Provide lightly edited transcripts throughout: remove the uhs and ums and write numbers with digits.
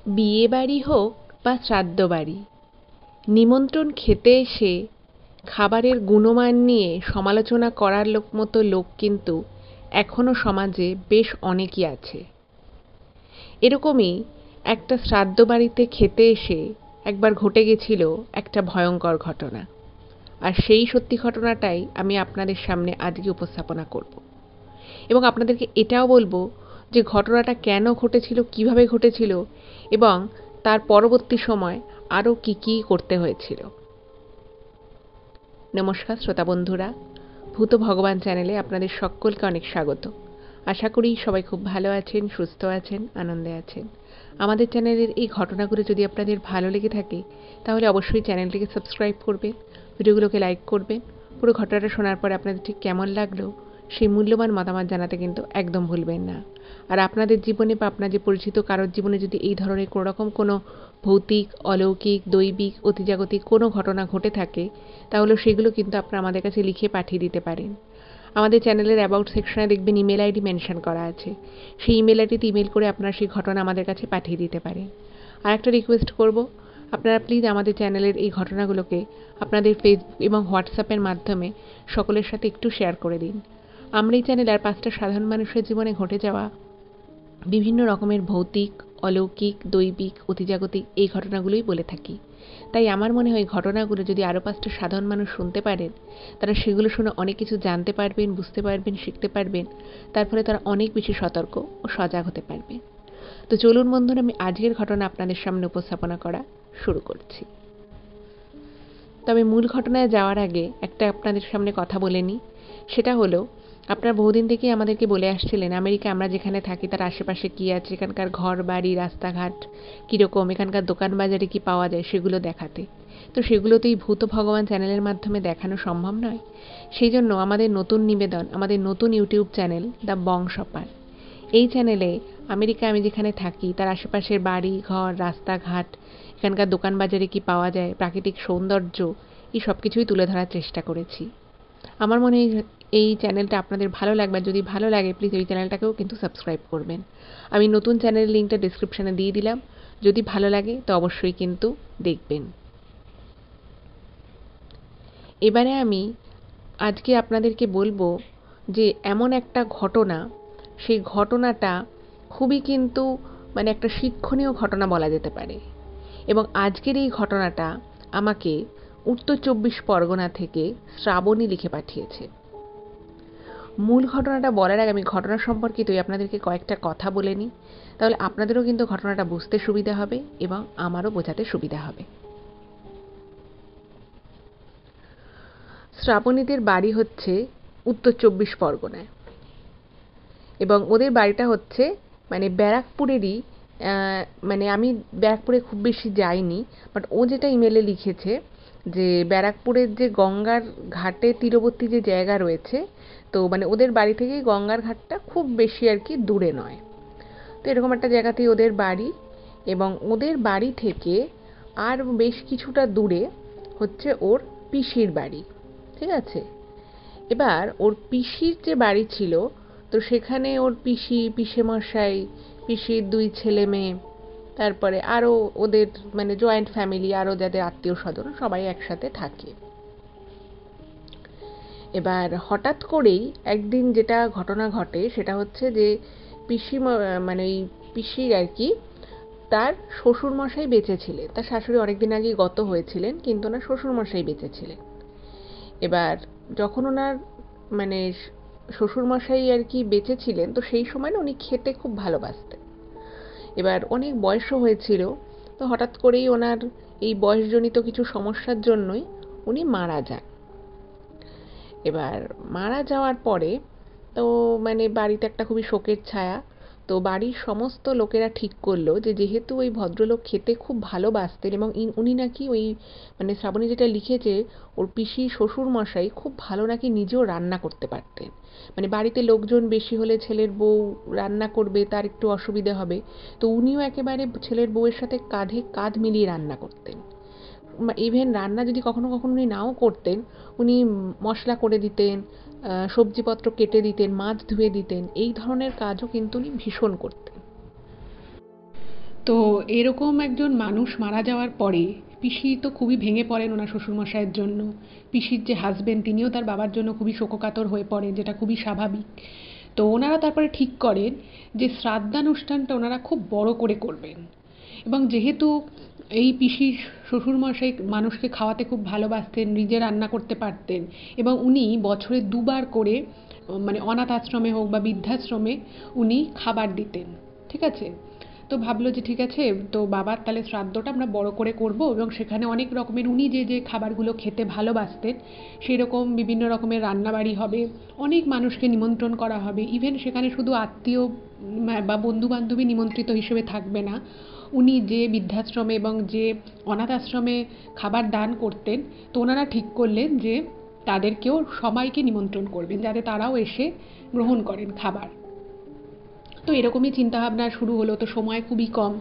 বিয়ে বাড়ি হোক বা শ্রাদ্ধ বাড়ি, নিমন্ত্রণ খেতে এসে খাবারের গুণমান নিয়ে সমালোচনা করার মতো লোক কিন্তু এখনো সমাজে বেশ অনেকই আছে। এরকমই একটা শ্রাদ্ধ বাড়িতে খেতে এসে একবার ঘটে গেছিল একটা ভয়ঙ্কর ঘটনা, আর সেই সত্যি ঘটনাটাই আমি আপনাদের সামনে আজকে উপস্থাপনা করব এবং আপনাদেরকে এটাও বলবো যে ঘটনাটা কেন ঘটেছিল, কিভাবে ঘটেছিল এবং তার পরবর্তী সময় আরও কী কী করতে হয়েছিল। নমস্কার শ্রোতা বন্ধুরা, ভূত ভগবান চ্যানেলে আপনাদের সকলকে অনেক স্বাগত। আশা করি সবাই খুব ভালো আছেন, সুস্থ আছেন, আনন্দে আছেন। আমাদের চ্যানেলের এই ঘটনাগুলো যদি আপনাদের ভালো লেগে থাকে তাহলে অবশ্যই চ্যানেলটিকে সাবস্ক্রাইব করবেন, ভিডিওগুলোকে লাইক করবেন। পুরো ঘটনাটা শোনার পর আপনাদের ঠিক কেমন লাগলো সেই মূল্যবান মতামত জানাতে কিন্তু একদম ভুলবেন না। আর আপনাদের জীবনে বা আপনার যে পরিচিত কারোর জীবনে যদি এই ধরনের কোনো রকম কোনো ভৌতিক, অলৌকিক, দৈবিক, অতিজাগতিক কোনো ঘটনা ঘটে থাকে তাহলে সেগুলো কিন্তু আপনারা আমাদের কাছে লিখে পাঠিয়ে দিতে পারেন। আমাদের চ্যানেলের অ্যাবাউট সেকশনে দেখবেন ইমেল আইডি মেনশন করা আছে। সেই ইমেল আইডিতে ইমেল করে আপনারা সেই ঘটনা আমাদের কাছে পাঠিয়ে দিতে পারেন। আর একটা রিকোয়েস্ট করব, আপনারা প্লিজ আমাদের চ্যানেলের এই ঘটনাগুলোকে আপনাদের ফেসবুক এবং হোয়াটসঅ্যাপের মাধ্যমে সকলের সাথে একটু শেয়ার করে দিন। আমরা এই চ্যানেলে আর 5টা সাধারণ মানুষের জীবনে ঘটে যাওয়া বিভিন্ন রকমের ভৌতিক, অলৌকিক, দৈবিক, অতিজাগতিক এই ঘটনাগুলোই বলে থাকি। তাই আমার মনে হয় ঘটনাগুলো যদি আরও 5টা সাধারণ মানুষ শুনতে পারেন, তারা সেগুলো শুনে অনেক কিছু জানতে পারবেন, বুঝতে পারবেন, শিখতে পারবেন। তার ফলে তারা অনেক বেশি সতর্ক ও সজাগ হতে পারবে। তো চলুন বন্ধুরা, আমি আজকের ঘটনা আপনাদের সামনে উপস্থাপনা করা শুরু করছি। তবে মূল ঘটনায় যাওয়ার আগে একটা আপনাদের সামনে কথা বলে নিই। সেটা হলো, আপনারা বহুদিন থেকেই আমাদেরকে বলে আসছিলেন আমেরিকা আমরা যেখানে থাকি তার আশেপাশে কী আছে, এখানকার ঘর বাড়ি, রাস্তাঘাট কীরকম, এখানকার দোকান বাজারে কী পাওয়া যায় সেগুলো দেখাতে। তো সেগুলো তো এই ভূত ভগবান চ্যানেলের মাধ্যমে দেখানো সম্ভব নয়। সেই জন্য আমাদের নতুন নিবেদন, আমাদের নতুন ইউটিউব চ্যানেল দ্য বংশপাল। এই চ্যানেলে আমেরিকা আমি যেখানে থাকি তার আশেপাশের বাড়ি ঘর, রাস্তাঘাট, এখানকার দোকান বাজারে কী পাওয়া যায়, প্রাকৃতিক সৌন্দর্য, এই সব কিছুই তুলে ধরার চেষ্টা করেছি। আমার মনে হয় এই চ্যানেলটা আপনাদের ভালো লাগবে। যদি ভালো লাগে প্লিজ এই চ্যানেলটাকেও কিন্তু সাবস্ক্রাইব করবেন। আমি নতুন চ্যানেলের লিঙ্কটা ডেসক্রিপশনে দিয়ে দিলাম। যদি ভালো লাগে তো অবশ্যই কিন্তু দেখবেন। এবারে আমি আজকে আপনাদেরকে বলবো যে এমন একটা ঘটনা, সেই ঘটনাটা খুবই কিন্তু মানে একটা শিক্ষণীয় ঘটনা বলা যেতে পারে। এবং আজকের এই ঘটনাটা আমাকে উত্তর 24 পরগনা থেকে শ্রাবণী লিখে পাঠিয়েছে। মূল ঘটনাটা বলার আগে আমি ঘটনা সম্পর্কিতই আপনাদেরকে কয়েকটা কথা বলে নিই, তাহলে আপনাদেরও কিন্তু ঘটনাটা বুঝতে সুবিধা হবে এবং আমারও বোঝাতে সুবিধা হবে। শ্রাবণীদের বাড়ি হচ্ছে উত্তর 24 পরগনায় এবং ওদের বাড়িটা হচ্ছে মানে ব্যারাকপুরেরই। মানে আমি ব্যারাকপুরে খুব বেশি যাইনি, বাট ও যেটা ইমেলে লিখেছে যে ব্যারাকপুরের যে গঙ্গার ঘাটে তীরবর্তী যে জায়গা রয়েছে, তো মানে ওদের বাড়ি থেকেই গঙ্গার ঘাটটা খুব বেশি আর কি দূরে নয়। তো এরকম একটা জায়গাতেই ওদের বাড়ি এবং ওদের বাড়ি থেকে আর বেশ কিছুটা দূরে হচ্ছে ওর পিসির বাড়ি। ঠিক আছে, এবার ওর পিসির যে বাড়ি ছিল তো সেখানে ওর পিসি, পিসেমশাই, পিসির 2 ছেলে মেয়ে, তারপরে আরও ওদের মানে জয়েন্ট ফ্যামিলি, আরও যাদের আত্মীয় স্বজন সবাই একসাথে থাকে। এবার হঠাৎ করেই একদিন যেটা ঘটনা ঘটে সেটা হচ্ছে যে মানে ওই পিসির আর কি তার শ্বশুরমশাই বেঁচে ছিলেন। তার শাশুড়ি অনেকদিন আগেই গত হয়েছিলেন, কিন্তু ওনার শ্বশুরমশাই বেঁচে ছিলেন। এবার যখন ওনার মানে শ্বশুরমশাই আর কি বেঁচে ছিলেন, তো সেই সময় না উনি খেতে খুব ভালোবাসতেন। এবার অনেক বয়সও হয়েছিল, তো হঠাৎ করেই ওনার এই বয়সজনিত কিছু সমস্যার জন্যই উনি মারা যান। এবার মারা যাওয়ার পরে তো মানে বাড়িতে একটা খুবই শোকের ছায়া। তো বাড়ির সমস্ত লোকেরা ঠিক করলো যে যেহেতু ওই ভদ্রলোক খেতে খুব ভালোবাসতেন এবং উনি নাকি ওই মানে শ্রাবণী যেটা লিখেছে ওর পিসি শ্বশুর মশাই খুব ভালো নাকি নিজেও রান্না করতে পারতেন। মানে বাড়িতে লোকজন বেশি হলে ছেলের বউ রান্না করবে, তার একটু অসুবিধে হবে, তো উনিও একেবারে ছেলের বউয়ের সাথে কাঁধে কাঁধ মিলিয়ে রান্না করতেন। ইভেন রান্না যদি কখনো কখনো উনি নাও করতেন, উনি মশলা করে দিতেন, সবজিপত্র কেটে দিতেন, মাছ ধুয়ে দিতেন, এই ধরনের কাজও কিন্তু উনি ভীষণ করতেন। তো এরকম একজন মানুষ মারা যাওয়ার পরে পিসি তো খুবই ভেঙে পড়েন ওনার শ্বশুরমশাইয়ের জন্য। পিসির যে হাজবেন্ড তিনিও তার বাবার জন্য খুবই শোককাতর হয়ে পড়েন, যেটা খুবই স্বাভাবিক। তো ওনারা তারপরে ঠিক করেন যে শ্রাদ্ধানুষ্ঠানটা ওনারা খুব বড় করে করবেন। এবং যেহেতু এই পিসির শ্বশুরমশাই মানুষকে খাওয়াতে খুব ভালোবাসতেন, নিজে রান্না করতে পারতেন, এবং উনি বছরে দুবার করে মানে অনাথ আশ্রমে হোক বা বৃদ্ধাশ্রমে উনি খাবার দিতেন। ঠিক আছে, তো ভাবলো যে ঠিক আছে, তো বাবার তাহলে শ্রাদ্ধটা আমরা বড় করে করব, এবং সেখানে অনেক রকমের উনি যে যে খাবারগুলো খেতে ভালোবাসতেন সেই রকম বিভিন্ন রকমের রান্নাবাড়ি হবে, অনেক মানুষকে নিমন্ত্রণ করা হবে। ইভেন সেখানে শুধু আত্মীয় বা বন্ধু বান্ধবী নিমন্ত্রিত হিসেবে থাকবে না, উনি যে বৃদ্ধাশ্রমে এবং যে অনাথ আশ্রমে খাবার দান করতেন, তো ওনারা ঠিক করলেন যে তাদেরকেও সবাইকে নিমন্ত্রণ করবেন যাতে তারাও এসে গ্রহণ করেন খাবার। তো এরকমই চিন্তাভাবনা শুরু হলো। তো সময় খুবই কম,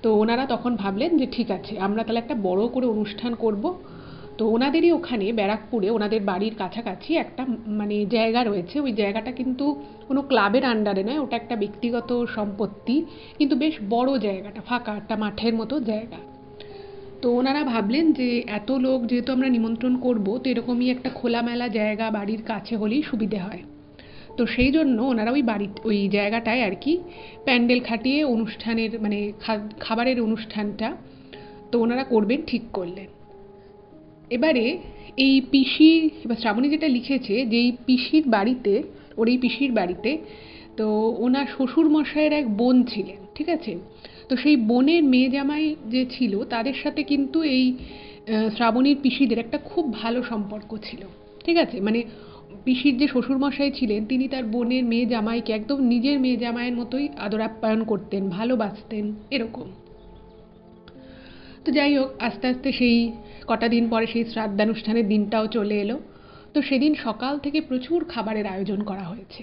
তো ওনারা তখন ভাবলেন যে ঠিক আছে, আমরা তাহলে একটা বড় করে অনুষ্ঠান করব। তো ওনাদেরই ওখানে ব্যারাকপুরে ওনাদের বাড়ির কাছাকাছি একটা মানে জায়গা রয়েছে। ওই জায়গাটা কিন্তু কোনো ক্লাবের আন্ডারে নয়, ওটা একটা ব্যক্তিগত সম্পত্তি, কিন্তু বেশ বড় জায়গাটা, ফাঁকা একটা মাঠের মতো জায়গা। তো ওনারা ভাবলেন যে এত লোক যেহেতু আমরা নিমন্ত্রণ করব, তো এরকমই একটা খোলামেলা জায়গা বাড়ির কাছে হলেই সুবিধে হয়। তো সেই জন্য ওনারা ওই জায়গাটায় আর কি প্যান্ডেল খাটিয়ে অনুষ্ঠানের মানে খাবারের অনুষ্ঠানটা তো ওনারা করবেন ঠিক করলেন। এবারে এই পিসি বা শ্রাবণী যেটা লিখেছে যে এই পিসির বাড়িতে, ওর এই পিসির বাড়িতে তো ওনার শ্বশুর মশাইয়ের এক বোন ছিলেন। ঠিক আছে, তো সেই বোনের মেয়ে জামাই যে ছিল তাদের সাথে কিন্তু এই শ্রাবণীর পিসিদের একটা খুব ভালো সম্পর্ক ছিল। ঠিক আছে, মানে পিসির যে শ্বশুরমশাই ছিলেন তিনি তার বোনের মেয়ে জামাইকে একদম নিজের মেয়ে জামাইয়ের মতোই আদর আপ্যায়ন করতেন, ভালোবাসতেন এরকম। তো যাই হোক, আস্তে আস্তে সেই কটা দিন পরে সেই শ্রাদ্ধানুষ্ঠানের দিনটাও চলে এলো। তো সেদিন সকাল থেকে প্রচুর খাবারের আয়োজন করা হয়েছে।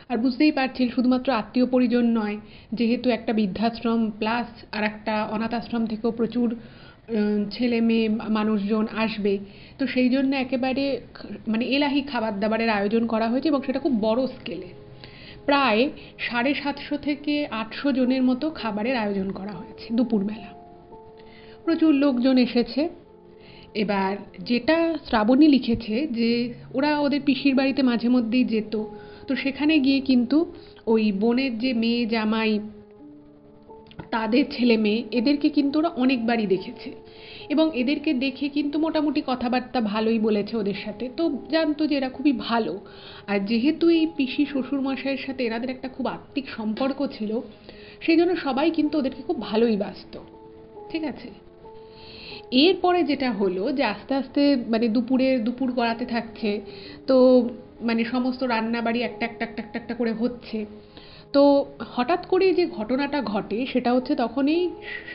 আর বুঝতেই পারছেন শুধুমাত্র আত্মীয় পরিজন নয়, যেহেতু একটা বৃদ্ধাশ্রম প্লাস আর একটা অনাথ আশ্রম থেকেও প্রচুর ছেলে মেয়ে মানুষজন আসবে। তো সেই জন্য একেবারে মানে এলাহি খাবার দাবারের আয়োজন করা হয়েছে, এবং সেটা খুব বড় স্কেলে। প্রায় 750 থেকে 800 জনের মতো খাবারের আয়োজন করা হয়েছে দুপুরবেলা। প্রচুর লোকজন এসেছে। এবার যেটা শ্রাবণী লিখেছে যে ওরা ওদের পিসির বাড়িতে মাঝে মধ্যেই যেত, তো সেখানে গিয়ে কিন্তু ওই বোনের যে মেয়ে জামাই তাদের ছেলে মেয়ে এদেরকে কিন্তু ওরা অনেকবারই দেখেছে, এবং এদেরকে দেখে কিন্তু মোটামুটি কথাবার্তা ভালোই বলেছে ওদের সাথে। তো জানতো যে এরা খুবই ভালো। আর যেহেতু এই পিসি শ্বশুরমশাইয়ের সাথে এনাদের একটা খুব আত্মিক সম্পর্ক ছিল, সেই জন্য সবাই কিন্তু ওদেরকে খুব ভালোই বাসত। ঠিক আছে, এরপরে যেটা হলো যে আস্তে আস্তে মানে দুপুর গড়াতে থাকছে। তো মানে সমস্ত রান্নাবাড়ি একটা একটা একটা একটা একটা করে হচ্ছে। তো হঠাৎ করে যে ঘটনাটা ঘটে সেটা হচ্ছে তখনই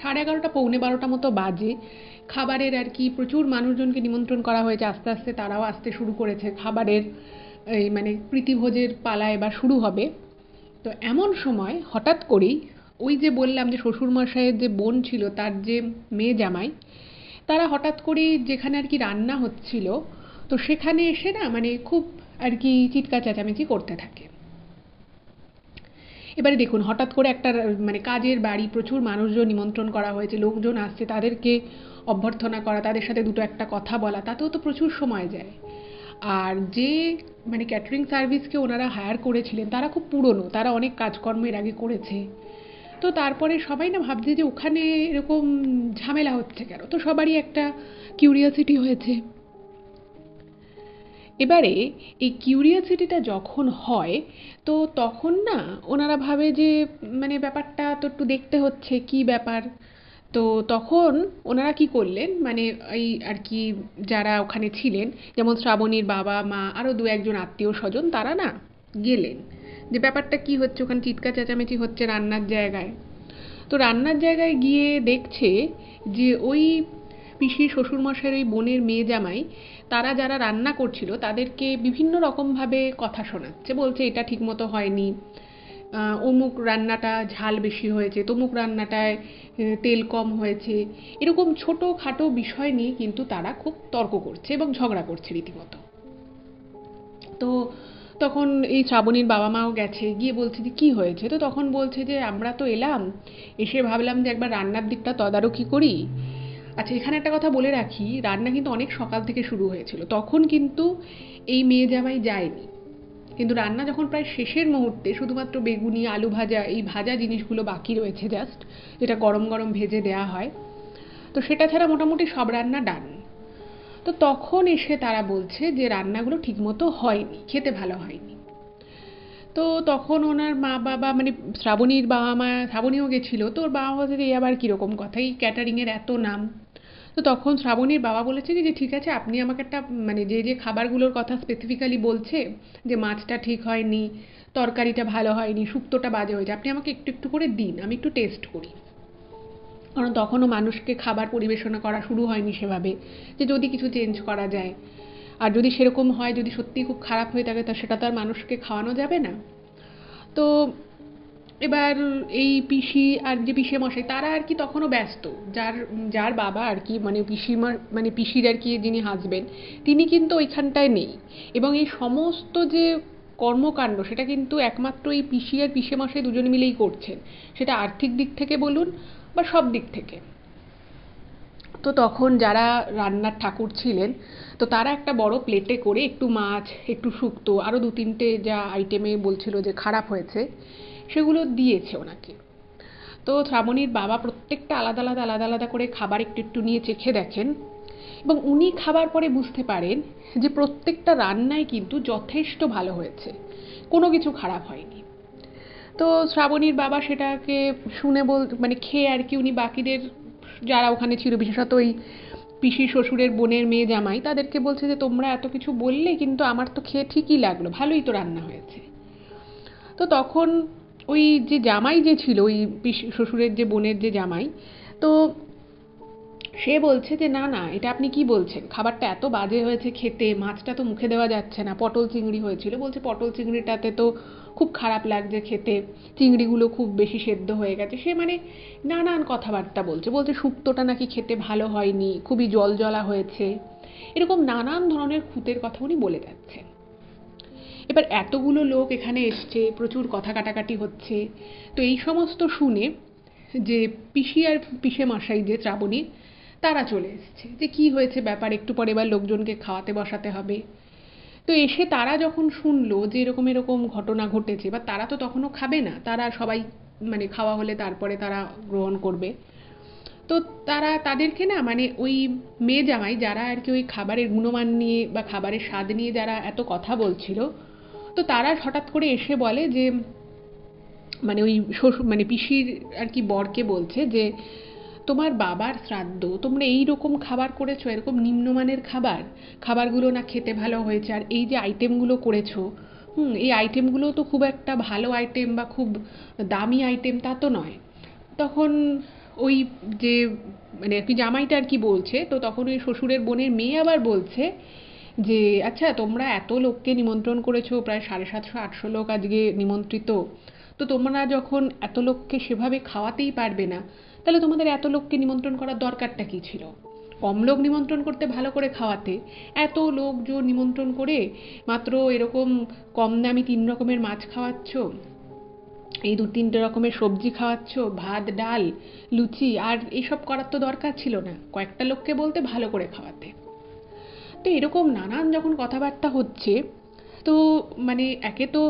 11:30 পৌনে 12টা মতো বাজে। খাবারের আর কি প্রচুর মানুষজনকে নিমন্ত্রণ করা হয়েছে, আস্তে আস্তে তারাও আসতে শুরু করেছে খাবারের এই মানে প্রীতিভোজের পালা এবার শুরু হবে। তো এমন সময় হঠাৎ করেই ওই যে বললাম যে শ্বশুরমশাইয়ের যে বোন ছিল তার যে মেয়ে জামাই, তারা হঠাৎ করেই যেখানে আর কি রান্না হচ্ছিল তো সেখানে এসে না মানে খুব আর কি চিৎকার চেঁচামেচি করতে থাকে। এবারে দেখুন, হঠাৎ করে একটা মানে কাজের বাড়ি, প্রচুর মানুষজন নিমন্ত্রণ করা হয়েছে, লোকজন আসছে, তাদেরকে অভ্যর্থনা করা, তাদের সাথে দুটো একটা কথা বলা, তাতেও তো প্রচুর সময় যায়। আর যে মানে ক্যাটারিং সার্ভিসকে ওনারা হায়ার করেছিলেন তারা খুব পুরনো, তারা অনেক কাজকর্ম এর আগে করেছে। তো তারপরে সবাই না ভাবছে যে ওখানে এরকম ঝামেলা হচ্ছে কেন, তো সবারই একটা কিউরিয়াসিটি হয়েছে। এবারে এই কিউরিয়াসিটিটা যখন হয় তো তখন না ওনারা ভাবে যে মানে ব্যাপারটা তো একটু দেখতে হচ্ছে কি ব্যাপার। তো তখন ওনারা কি করলেন মানে এই আর কি যারা ওখানে ছিলেন, যেমন শ্রাবণীর বাবা মা আরও দু একজন আত্মীয় স্বজন, তারা না গেলেন যে ব্যাপারটা কি হচ্ছে, ওখানে চিৎকার চেঁচামেচি হচ্ছে রান্নার জায়গায়। তো রান্নার জায়গায় গিয়ে দেখছে যে ওই পিসির শ্বশুরমশাইয়ের ওই বোনের মেয়ে জামাই তারা যারা রান্না করছিল তাদেরকে বিভিন্ন রকমভাবে কথা শোনাচ্ছে, বলছে এটা ঠিকমতো হয়নি, অমুক রান্নাটা ঝাল বেশি হয়েছে, তমুক রান্নাটায় তেল কম হয়েছে। এরকম ছোটোখাটো বিষয় নিয়ে কিন্তু তারা খুব তর্ক করছে এবং ঝগড়া করছে রীতিমতো। তো তখন এই শ্রাবণীর বাবা মাও গেছে, গিয়ে বলছে যে কী হয়েছে? তো তখন বলছে যে আমরা তো এলাম, এসে ভাবলাম যে একবার রান্নার দিকটা তদারকি করি। আচ্ছা, এখানে একটা কথা বলে রাখি, রান্না কিন্তু অনেক সকাল থেকে শুরু হয়েছিল, তখন কিন্তু এই মেয়ে জামাই যায়নি। কিন্তু রান্না যখন প্রায় শেষের মুহূর্তে, শুধুমাত্র বেগুনি আলু ভাজা এই ভাজা জিনিসগুলো বাকি রয়েছে জাস্ট, যেটা গরম গরম ভেজে দেয়া হয়, তো সেটা ছাড়া মোটামুটি সব রান্না ডান। তো তখন এসে তারা বলছে যে রান্নাগুলো ঠিকমতো হয়নি, খেতে ভালো হয়নি। তো তখন ওনার মা বাবা, মানে শ্রাবণীর বাবা মা, শ্রাবণীও গেছিলো, তো ওর বাবা বলছে যে এই আবার কীরকম কথা, এই ক্যাটারিংয়ের এত নাম। তো তখন শ্রাবণীর বাবা বলেছে যে ঠিক আছে, আপনি আমাকে একটা, মানে যে যে খাবারগুলোর কথা স্পেসিফিক্যালি বলছে, যে মাছটা ঠিক হয়নি, তরকারিটা ভালো হয়নি, শুক্তোটা বাজে হয়েছে, আপনি আমাকে একটু একটু করে দিন, আমি একটু টেস্ট করি। কারণ তখনও মানুষকে খাবার পরিবেশনা করা শুরু হয়নি সেভাবে, যে যদি কিছু চেঞ্জ করা যায়। আর যদি সেরকম হয়, যদি সত্যিই খুব খারাপ হয়ে থাকে, তা সেটা তো আর মানুষকে খাওয়ানো যাবে না। তো এবার এই পিসি আর যে পিসে মশাই, তারা আর কি তখনও ব্যস্ত। যার যার বাবা আর কি, মানে পিসিমা, মানে পিসির আর কি যিনি হাজবেন্ড, তিনি কিন্তু ওইখানটায় নেই। এবং এই সমস্ত যে কর্মকাণ্ড, সেটা কিন্তু একমাত্র এই পিসি আর পিসে মশাই দুজনে মিলেই করছেন, সেটা আর্থিক দিক থেকে বলুন বা সব দিক থেকে। তো তখন যারা রান্নার ঠাকুর ছিলেন, তো তারা একটা বড় প্লেটে করে একটু মাছ, একটু শুক্তো, আরও দু তিনটে যা আইটেমে বলছিল যে খারাপ হয়েছে, সেগুলো দিয়েছে ওনাকে। তো শ্রাবণীর বাবা প্রত্যেকটা আলাদা আলাদা আলাদা আলাদা করে খাবার একটু একটু নিয়ে চেখে দেখেন, এবং উনি খাবার পরে বুঝতে পারেন যে প্রত্যেকটা রান্নাই কিন্তু যথেষ্ট ভালো হয়েছে, কোনো কিছু খারাপ হয়নি। তো শ্রাবণীর বাবা সেটাকে শুনে মানে খেয়ে আর কি, উনি বাকিদের যারা ওখানে ছিল, বিশেষত ওই পিসি শ্বশুরের বোনের মেয়ে জামাই, তাদেরকে বলছে যে তোমরা এত কিছু বললে, কিন্তু আমার তো খেয়ে ঠিকই লাগলো, ভালোই তো রান্না হয়েছে। তো তখন ওই যে জামাই যে ছিল, ওই পিসি শ্বশুরের যে বোনের যে জামাই, তো সে বলছে যে না না, এটা আপনি কি বলছেন, খাবারটা এত বাজে হয়েছে খেতে, মাছটা তো মুখে দেওয়া যাচ্ছে না, পটল চিংড়ি হয়েছিল, বলছে পটল চিংড়িটাতে তো খুব খারাপ লাগছে খেতে, চিংড়িগুলো খুব বেশি সেদ্ধ হয়ে গেছে। সে মানে নানান কথাবার্তা বলছে, বলছে শুক্তোটা নাকি খেতে ভালো হয়নি, খুবই জল জলা হয়েছে, এরকম নানান ধরনের খুঁতের কথা উনি বলে যাচ্ছেন। এবার এতগুলো লোক এখানে এসছে, প্রচুর কথা কাটাকাটি হচ্ছে। তো এই সমস্ত শুনে যে পিসি আর পিসে মশাই যে শ্রাবণীর, তারা চলে এসছে যে কি হয়েছে ব্যাপার, একটু পরে এবার লোকজনকে খাওয়াতে বসাতে হবে। তো এসে তারা যখন শুনলো যে এরকম এরকম ঘটনা ঘটেছে, বা তারা তো তখনও খাবে না, তারা সবাই মানে খাওয়া হলে তারপরে তারা গ্রহণ করবে। তো তারা তাদেরকে না, মানে ওই মেয়ে জামাই যারা আর কি ওই খাবারের গুণমান নিয়ে বা খাবারের স্বাদ নিয়ে যারা এত কথা বলছিল, তো তারা হঠাৎ করে এসে বলে যে, মানে ওই শ্বশুর, মানে পিসির আর কি বরকে বলছে যে তোমার বাবার শ্রাদ্ধ, তোমরা এই রকম খাবার করেছো, এরকম নিম্নমানের খাবার, খাবারগুলো না খেতে ভালো হয়েছে, আর এই যে আইটেমগুলো করেছো, এই আইটেমগুলো তো খুব একটা ভালো আইটেম বা খুব দামি আইটেম তা তো নয়। তখন ওই যে, মানে আর কি জামাইটা আর কি বলছে, তো তখন ওই শ্বশুরের বোনের মেয়ে আবার বলছে যে আচ্ছা, তোমরা এত লোককে নিমন্ত্রণ করেছো, প্রায় 750-800 লোক আজকে নিমন্ত্রিত, তো তোমরা যখন এত লোককে সেভাবে খাওয়াতেই পারবে না, তাহলে তোমাদের এত লোককে নিমন্ত্রণ করার দরকারটা কী ছিল? কম লোক নিমন্ত্রণ করতে, ভালো করে খাওয়াতে। এত লোকজন নিমন্ত্রণ করে মাত্র এরকম কম দামি 3 রকমের মাছ খাওয়াচ্ছ, এই 2-3টে রকমের সবজি খাওয়াচ্ছ, ভাত ডাল লুচি, আর এইসব করার তো দরকার ছিল না, কয়েকটা লোককে বলতে ভালো করে খাওয়াতে। তো এরকম নানান যখন কথাবার্তা হচ্ছে, তো মানে একে তো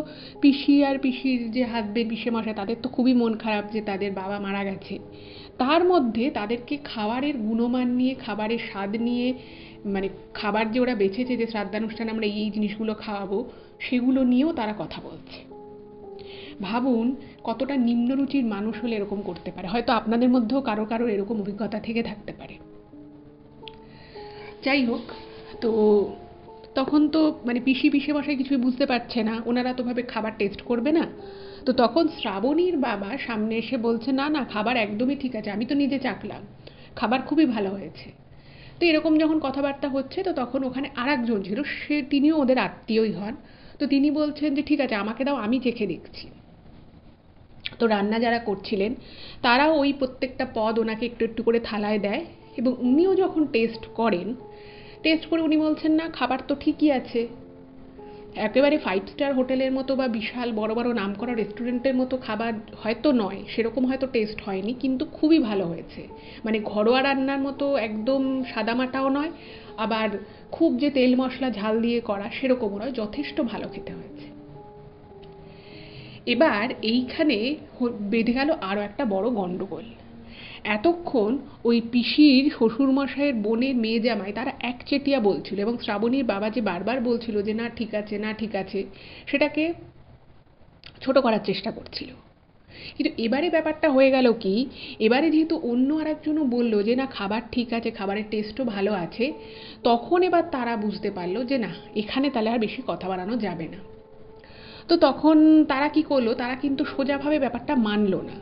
পিসি আর পিসির যে হাজবেন্ড পিসে মশাই, তাদের তো খুবই মন খারাপ যে তাদের বাবা মারা গেছে, তার মধ্যে তাদেরকে খাবারের গুণমান নিয়ে, খাবারের স্বাদ নিয়ে, মানে খাবার যে ওরা বেছেছে যে শ্রাদ্ধানুষ্ঠানে আমরা এই জিনিসগুলো খাওয়াবো, সেগুলো নিয়েও তারা কথা বলছে। ভাবুন কতটা নিম্নরুচির মানুষ হলে এরকম করতে পারে। হয়তো আপনাদের মধ্যেও কারো কারো এরকম অভিজ্ঞতা থেকে থাকতে পারে। যাই হোক, তো তখন তো মানে পিসি পিসে মশাই কিছুই বুঝতে পারছে না, ওনারা তো ভাবে খাবার টেস্ট করবে না। তো তখন শ্রাবণীর বাবা সামনে এসে বলছে না না, খাবার একদমই ঠিক আছে, আমি তো নিজে চাখলাম, খাবার খুবই ভালো হয়েছে। তো এরকম যখন কথাবার্তা হচ্ছে, তো তখন ওখানে আর একজন ছিল, সে তিনিও ওদের আত্মীয়ই হন। তো তিনি বলছেন যে ঠিক আছে, আমাকে দাও, আমি চেখে দেখছি। তো রান্না যারা করছিলেন, তারাও ওই প্রত্যেকটা পদ ওনাকে একটু একটু করে থালায় দেয়, এবং উনিও যখন টেস্ট করেন, টেস্ট করে উনি বলছেন না, খাবার তো ঠিকই আছে। একেবারে 5 স্টার হোটেলের মতো বা বিশাল বড় বড় নামকরা রেস্টুরেন্টের মতো খাবার হয়তো নয়, সেরকম হয়তো টেস্ট হয়নি, কিন্তু খুবই ভালো হয়েছে। মানে ঘরোয়া রান্নার মতো একদম সাদামাটাও নয়, আবার খুব যে তেল মশলা ঝাল দিয়ে করা সেরকমও নয়, যথেষ্ট ভালো খেতে হয়েছে। এবার এইখানে বেঁধে গেল আরও একটা বড় গন্ডগোল। এতক্ষণ ওই পিসির শ্বশুরমশাইয়ের বোনের মেয়ে জামাই তারা একচেটিয়া বলছিল, এবং শ্রাবণীর বাবা যে বারবার বলছিল যে না ঠিক আছে, না ঠিক আছে, সেটাকে ছোট করার চেষ্টা করছিল। কিন্তু এবারে ব্যাপারটা হয়ে গেল কি, এবারে যেহেতু অন্য আরেকজনও বললো যে না খাবার ঠিক আছে, খাবারের টেস্টও ভালো আছে, তখন এবার তারা বুঝতে পারলো যে না, এখানে তাহলে আর বেশি কথা বাড়ানো যাবে না। তো তখন তারা কি করলো, তারা কিন্তু সোজাভাবে ব্যাপারটা মানলো না।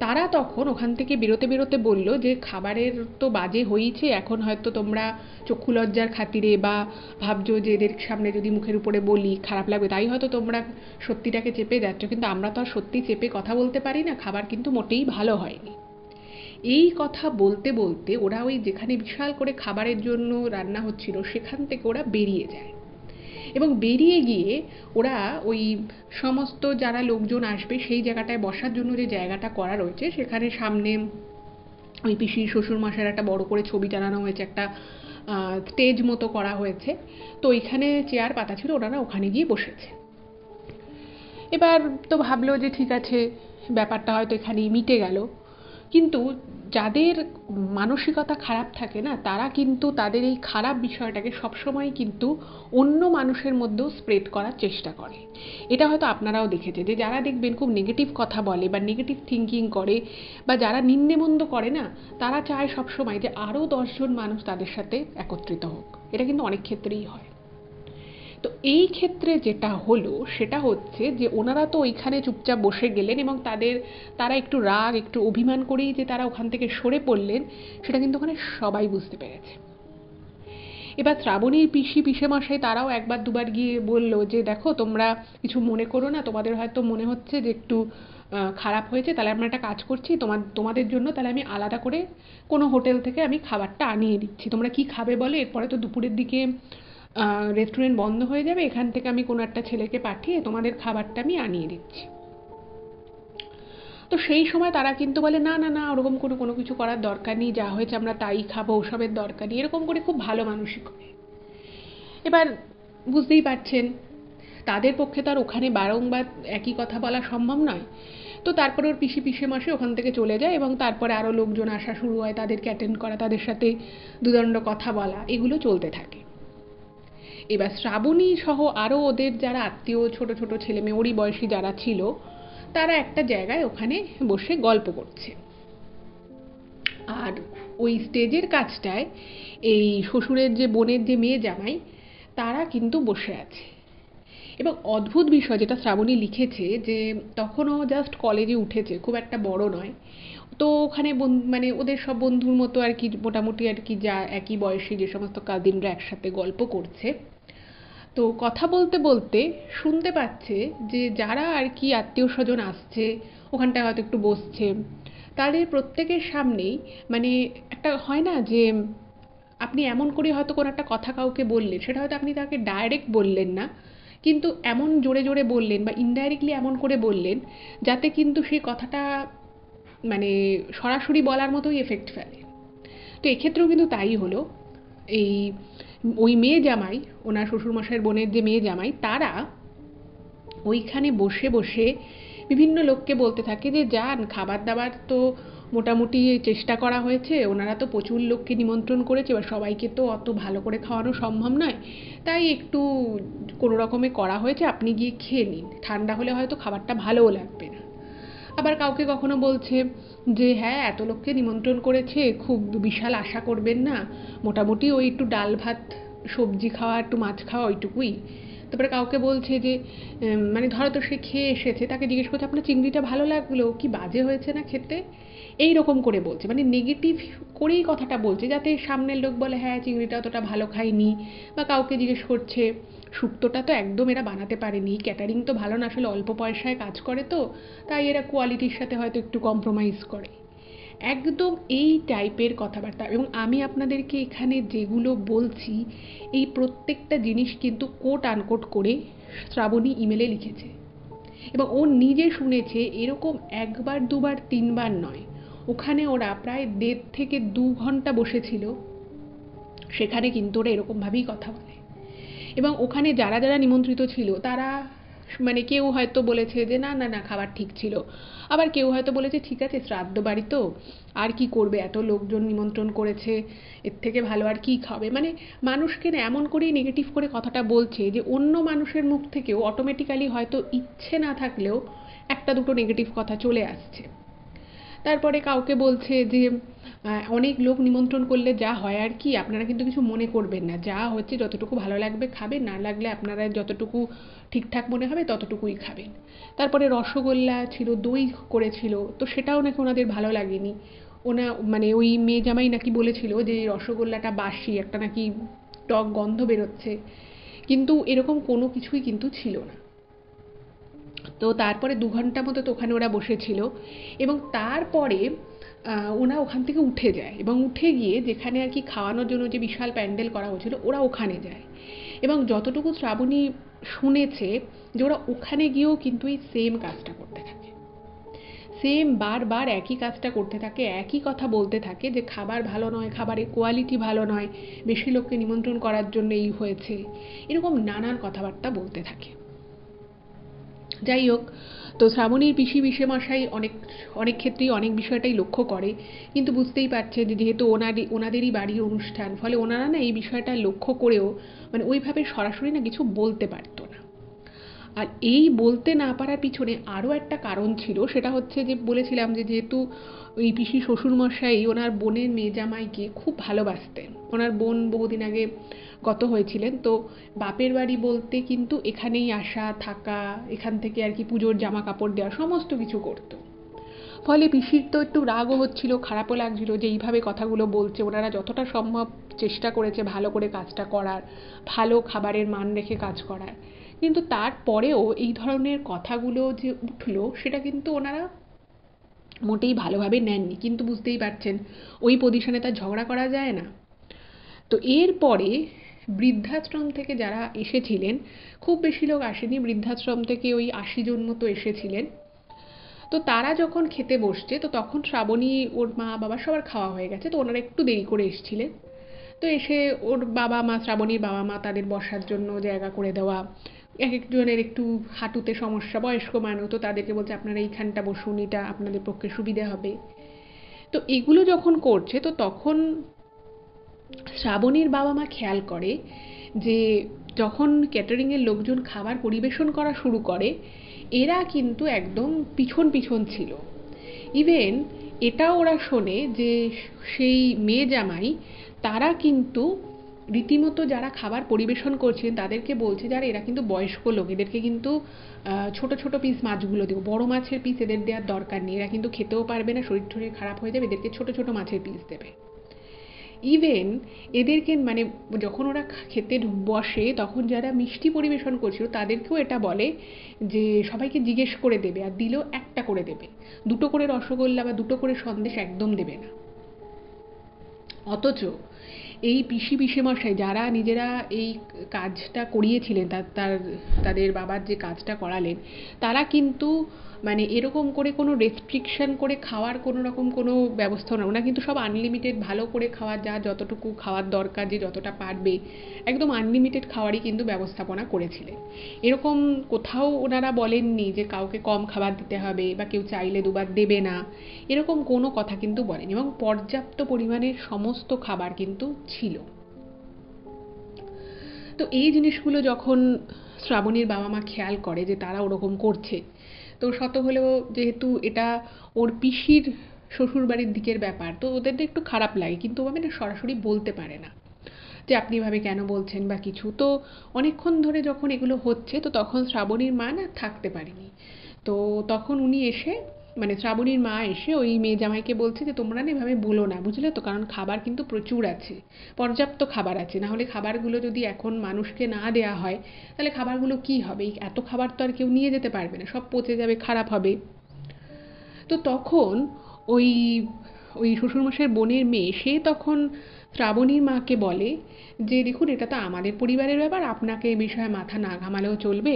তারা তখন ওখান থেকে বেরোতে বেরোতে বলল যে খাবারের তো বাজে হয়েছে, এখন হয়তো তোমরা চক্ষু লজ্জার খাতিরে বা ভাবছো যে এদের সামনে যদি মুখের উপরে বলি খারাপ লাগবে, তাই হয়তো তোমরা সত্যিটাকে চেপে যাচ্ছ, কিন্তু আমরা তো আর সত্যি চেপে কথা বলতে পারি না, খাবার কিন্তু মোটেই ভালো হয়নি। এই কথা বলতে বলতে ওরা ওই যেখানে বিশাল করে খাবারের জন্য রান্না হচ্ছিল সেখান থেকে ওরা বেরিয়ে যায়, এবং বেরিয়ে গিয়ে ওরা ওই সমস্ত যারা লোকজন আসবে সেই জায়গাটায় বসার জন্য যে জায়গাটা করা রয়েছে সেখানে সামনে ওই পিসির শ্বশুরমশাইয়ের একটা বড় করে ছবি টানানো হয়েছে, একটা স্টেজ মতো করা হয়েছে। তো ওইখানে চেয়ার পাতা ছিল, ওনারা ওখানে গিয়ে বসেছে। এবার তো ভাবলো যে ঠিক আছে, ব্যাপারটা হয়তো এখানেই মিটে গেল। কিন্তু যাদের মানসিকতা খারাপ থাকে না, তারা কিন্তু তাদের এই খারাপ বিষয়টাকে সবসময় কিন্তু অন্য মানুষের মধ্যেও স্প্রেড করার চেষ্টা করে। এটা হয়তো আপনারাও দেখেছে যে যারা দেখবেন খুব নেগেটিভ কথা বলে বা নেগেটিভ থিঙ্কিং করে বা যারা নিন্দেমন্দ করে না, তারা চায় সবসময় যে আরও 10 জন মানুষ তাদের সাথে একত্রিত হোক। এটা কিন্তু অনেক ক্ষেত্রেই হয়। তো এই ক্ষেত্রে যেটা হলো সেটা হচ্ছে যে ওনারা তো ওইখানে চুপচাপ বসে গেলেন, এবং তারা একটু রাগ একটু অভিমান করেই যে তারা ওখান থেকে সরে পড়লেন, সেটা কিন্তু ওখানে সবাই বুঝতে পেরেছে। এবার শ্রাবণীর পিসেমশাই তারাও একবার দুবার গিয়ে বলল যে দেখো তোমরা কিছু মনে করো না, তোমাদের হয়তো মনে হচ্ছে যে একটু খারাপ হয়েছে, তাহলে আমরা একটা কাজ করছি, তোমাদের জন্য তাহলে আমি আলাদা করে কোনো হোটেল থেকে আমি খাবারটা আনিয়ে দিচ্ছি, তোমরা কি খাবে বলে, এরপরে তো দুপুরের দিকে রেস্টুরেন্ট বন্ধ হয়ে যাবে, এখান থেকে আমি কোনো একটা ছেলেকে পাঠিয়ে তোমাদের খাবারটা আমি আনিয়ে দিচ্ছি। তো সেই সময় তারা কিন্তু বলে না না না, ওরকম কোনো কিছু করার দরকার নেই, যা হয়েছে আমরা তাই খাবো, ওসবের দরকার নেই, এরকম করে খুব ভালো মানুষই করে। এবার বুঝতেই পারছেন তাদের পক্ষে তো আর ওখানে বারংবার একই কথা বলা সম্ভব নয়। তো তারপরে ওর পিসেমশাই ওখান থেকে চলে যায়, এবং তারপরে আরও লোকজন আসা শুরু হয়, তাদেরকে অ্যাটেন্ড করা, তাদের সাথে দুদণ্ড কথা বলা, এগুলো চলতে থাকে। এবার শ্রাবণী সহ আরও ওদের যারা আত্মীয় ছোট ছোট ছেলে মেয়ে ওরই বয়সী যারা ছিল, তারা একটা জায়গায় ওখানে বসে গল্প করছে। আর ওই স্টেজের কাছটায় এই শ্বশুরের যে বোনের যে মেয়ে জামাই, তারা কিন্তু বসে আছে। এবং অদ্ভুত বিষয় যেটা শ্রাবণী লিখেছে, যে তখনও জাস্ট কলেজে উঠেছে, খুব একটা বড় নয়, তো ওখানে মানে ওদের সব বন্ধুর মতো আর কি, মোটামুটি আর কি, যা একই বয়সী যে সমস্ত কাজিনরা একসাথে গল্প করছে। তো কথা বলতে বলতে শুনতে পাচ্ছে যে যারা আর কি আত্মীয় স্বজন আসছে ওখানটায় হয়তো একটু বসছে, তাদের প্রত্যেকের সামনেই মানে একটা হয় না যে আপনি এমন করে হয়তো কোনো একটা কথা কাউকে বললেন, সেটা হয়তো আপনি তাকে ডাইরেক্ট বললেন না, কিন্তু এমন জোরে জোরে বললেন বা ইনডাইরেক্টলি এমন করে বললেন যাতে কিন্তু সেই কথাটা মানে সরাসরি বলার মতোই এফেক্ট ফেলে। তো এক্ষেত্রেও কিন্তু তাই হলো। এই ওই মেয়ে জামাই, ওনার শ্বশুরমশাইয়ের বোনের যে মেয়ে জামাই, তারা ওইখানে বসে বসে বিভিন্ন লোককে বলতে থাকে যে যান, খাবার দাবার তো মোটামুটি চেষ্টা করা হয়েছে, ওনারা তো প্রচুর লোককে নিমন্ত্রণ করেছে, এবার সবাইকে তো অত ভালো করে খাওয়ানো সম্ভব নয়, তাই একটু কোনো রকমে করা হয়েছে, আপনি গিয়ে খেয়ে নিন, ঠান্ডা হলে হয়তো খাবারটা ভালোও লাগবে না। আবার কাউকে কখনো বলছে যে হ্যাঁ এত লোককে নিমন্ত্রণ করেছে, খুব বিশাল আশা করবেন না, মোটামুটি ওই একটু ডাল ভাত সবজি খাওয়া একটু মাছ খাওয়া ওইটুকুই। তারপরে কাউকে বলছে যে মানে ধরো তো সে খেয়ে এসেছে, তাকে জিজ্ঞেস করছে আপনার চিংড়িটা ভালো লাগলো কি, বাজে হয়েছে না খেতে, এই রকম করে বলছে, মানে নেগেটিভ করেই কথাটা বলছে যাতে সামনের লোক বলে হ্যাঁ চিংড়িটা অতটা ভালো খাইনি। বা কাউকে জিজ্ঞেস করছে শুক্তোটা তো একদম এরা বানাতে পারেনি, ক্যাটারিং তো ভালো না, আসলে অল্প পয়সায় কাজ করে তো, তাই এরা কোয়ালিটির সাথে হয়তো একটু কম্প্রোমাইজ করে, একদম এই টাইপের কথাবার্তা। এবং আমি আপনাদেরকে এখানে যেগুলো বলছি এই প্রত্যেকটা জিনিস কিন্তু কোট আনকোট করে শ্রাবণী ইমেলে লিখেছে, এবং ও নিজে শুনেছে। এরকম একবার দুবার তিনবার নয়, ওখানে ওরা প্রায় 1.5 থেকে 2 ঘন্টা বসেছিল। সেখানে কিন্তু ওরা এরকমভাবেই কথা বলে, এবং ওখানে যারা যারা নিমন্ত্রিত ছিল তারা মানে কেউ হয়তো বলেছে যে না না না খাবার ঠিক ছিল, আবার কেউ হয়তো বলেছে ঠিক আছে শ্রাদ্ধ বাড়ি তো আর কি করবে, এত লোকজন নিমন্ত্রণ করেছে, এর থেকে ভালো আর কি খাবে। মানে মানুষকে না এমন করেই নেগেটিভ করে কথাটা বলছে যে অন্য মানুষের মুখ থেকেও অটোমেটিক্যালি হয়তো ইচ্ছে না থাকলেও একটা দুটো নেগেটিভ কথা চলে আসছে। তারপরে কাউকে বলছে যে অনেক লোক নিমন্ত্রণ করলে যা হয় আর কি, আপনারা কিন্তু কিছু মনে করবেন না, যা হচ্ছে যতটুকু ভালো লাগবে খাবেন, না লাগলে আপনারা যতটুকু ঠিকঠাক মনে হবে ততটুকুই খাবেন। তারপরে রসগোল্লা ছিল, দই করেছিল, তো সেটাও নাকি ওনাদের ভালো লাগেনি। মানে ওই মেয়ে জামাই নাকি বলেছিল যে রসগোল্লাটা বাসি, একটা নাকি টক গন্ধ বেরোচ্ছে, কিন্তু এরকম কোনো কিছুই কিন্তু ছিল না। তো তারপরে 2 ঘন্টা মতো তো ওখানে ওরা বসেছিল, এবং তারপরে ওরা ওখান থেকে উঠে যায়, এবং উঠে গিয়ে যেখানে আর কি খাওয়ানোর জন্য যে বিশাল প্যান্ডেল করা হয়েছিল ওরা ওখানে যায়। এবং যতটুকু শ্রাবণী শুনেছে যে ওরা ওখানে গিয়েও কিন্তু এই সেম কাজটা করতে থাকে, সেম বারবার একই কাজটা করতে থাকে, একই কথা বলতে থাকে যে খাবার ভালো নয়, খাবারের কোয়ালিটি ভালো নয়, বেশি লোককে নিমন্ত্রণ করার জন্য এই হয়েছে, এরকম নানান কথাবার্তা বলতে থাকে। যাই হোক, তো শ্রাবণীর পিসেমশাই অনেক অনেক ক্ষেত্রেই অনেক বিষয়টাই লক্ষ্য করে, কিন্তু বুঝতেই পারছে যে যেহেতু ওনাদেরই বাড়ির অনুষ্ঠান, ফলে ওনারা না এই বিষয়টা লক্ষ্য করেও মানে ওইভাবে সরাসরি না কিছু বলতে পারতো না। আর এই বলতে না পারার পিছনে আরও একটা কারণ ছিল, সেটা হচ্ছে যে বলেছিলাম যে যেহেতু ওই পিসি শ্বশুরমশাই ওনার বোনের মেজামাইকে খুব ভালোবাসতেন, ওনার বোন বহুদিন আগে গত হয়েছিলেন, তো বাপের বাড়ি বলতে কিন্তু এখানেই আসা থাকা, এখান থেকে আর কি পুজোর জামা কাপড় দেওয়া সমস্ত কিছু করতো। ফলে পিসির তো একটু রাগও হচ্ছিল, খারাপও লাগছিল যে এইভাবে কথাগুলো বলছে। ওনারা যতটা সম্ভব চেষ্টা করেছে ভালো করে কাজটা করার, ভালো খাবারের মান রেখে কাজ করার, কিন্তু তারপরেও এই ধরনের কথাগুলো যে উঠলো সেটা কিন্তু ওনারা মোটেই ভালোভাবে নেননি। কিন্তু বুঝতেই পারছেন ওই পজিশনে তার ঝগড়া করা যায় না। তো এরপরে বৃদ্ধাশ্রম থেকে যারা এসেছিলেন, খুব বেশি লোক আসেনি, বৃদ্ধাশ্রম থেকে ওই 80 জন মতো এসেছিলেন। তো তারা যখন খেতে বসছে, তো তখন শ্রাবণী ওর মা বাবা সবার খাওয়া হয়ে গেছে, তো ওনারা একটু দেরি করে এসেছিলেন। তো এসে ওর বাবা মা, শ্রাবণীর বাবা মা তাদের বসার জন্য জায়গা করে দেওয়া, এক একজনের একটু হাঁটুতে সমস্যা, বয়স্ক মানুষ, তো তাদেরকে বলছে আপনারা এইখানটা বসুন, এটা আপনাদের পক্ষে সুবিধে হবে। তো এগুলো যখন করছে, তো তখন শ্রাবণীর বাবা মা খেয়াল করে যে যখন ক্যাটারিংয়ের লোকজন খাবার পরিবেশন করা শুরু করে, এরা কিন্তু একদম পিছন পিছন ছিল। ইভেন এটাও ওরা শোনে যে সেই মেয়ে জামাই তারা কিন্তু রীতিমতো যারা খাবার পরিবেশন করছেন তাদেরকে বলছে যারা এরা কিন্তু বয়স্ক লোক, এদেরকে কিন্তু ছোট ছোট পিস মাছগুলো দেবো, বড় মাছের পিস এদের দেওয়ার দরকার নেই, এরা কিন্তু খেতেও পারবে না, শরীর টরীর খারাপ হয়ে যাবে, এদেরকে ছোট ছোট মাছের পিস দেবে। ইভেন এদেরকে মানে যখন ওরা খেতে বসে তখন যারা মিষ্টি পরিবেশন করছিল তাদেরকেও এটা বলে যে সবাইকে জিজ্ঞেস করে দেবে, আর দিলেও একটা করে দেবে, 2টো করে রসগোল্লা বা 2টো করে সন্দেশ একদম দেবে না। অথচ এই পিসেমশাই যারা নিজেরা এই কাজটা করিয়েছিলেন, তাদের বাবার যে কাজটা করালেন, তারা কিন্তু মানে এরকম করে কোনো রেস্ট্রিকশন করে খাওয়ার কোনো রকম কোনো ব্যবস্থা না, ওরা কিন্তু সব আনলিমিটেড ভালো করে খাওয়ার, যা যতটুকু খাওয়ার দরকার যে যতটা পারবে একদম আনলিমিটেড খাওয়ারই কিন্তু ব্যবস্থাপনা করেছিলেন। এরকম কোথাও ওনারা বলেননি যে কাউকে কম খাবার দিতে হবে বা কেউ চাইলে দুবার দেবে না, এরকম কোনো কথা কিন্তু বলেনি, এবং পর্যাপ্ত পরিমাণের সমস্ত খাবার কিন্তু ছিল। তো এই জিনিসগুলো যখন শ্রাবণীর বাবা মা খেয়াল করে যে তারা ওরকম করছে, তো শত হলেও যেহেতু এটা ওর পিসির শ্বশুরবাড়ির দিকের ব্যাপার, তো ওদের একটু খারাপ লাগে, কিন্তু ওভাবে না সরাসরি বলতে পারে না যে আপনি এভাবে কেন বলছেন বা কিছু। তো অনেকক্ষণ ধরে যখন এগুলো হচ্ছে, তো তখন শ্রাবণীর মা না থাকতে পারেনি, তো তখন উনি এসে মানে শ্রাবণীর মা এসে ওই মেয়ে জামাইকে বলছে যে তোমরা না এভাবে বলো না, বুঝলে তো, কারণ খাবার কিন্তু প্রচুর আছে, পর্যাপ্ত খাবার আছে, না হলে খাবারগুলো যদি এখন মানুষকে না দেয়া হয় তাহলে খাবারগুলো কি হবে, এত খাবার তো আর কেউ নিয়ে যেতে পারবে না, সব পচে যাবে, খারাপ হবে। তো তখন ওই ওই শ্বশুরমশাইয়ের বোনের মেয়ে সে তখন শ্রাবণীর মাকে বলে যে দেখুন এটা তো আমাদের পরিবারের ব্যাপার, আপনাকে এ বিষয়ে মাথা না ঘামালেও চলবে,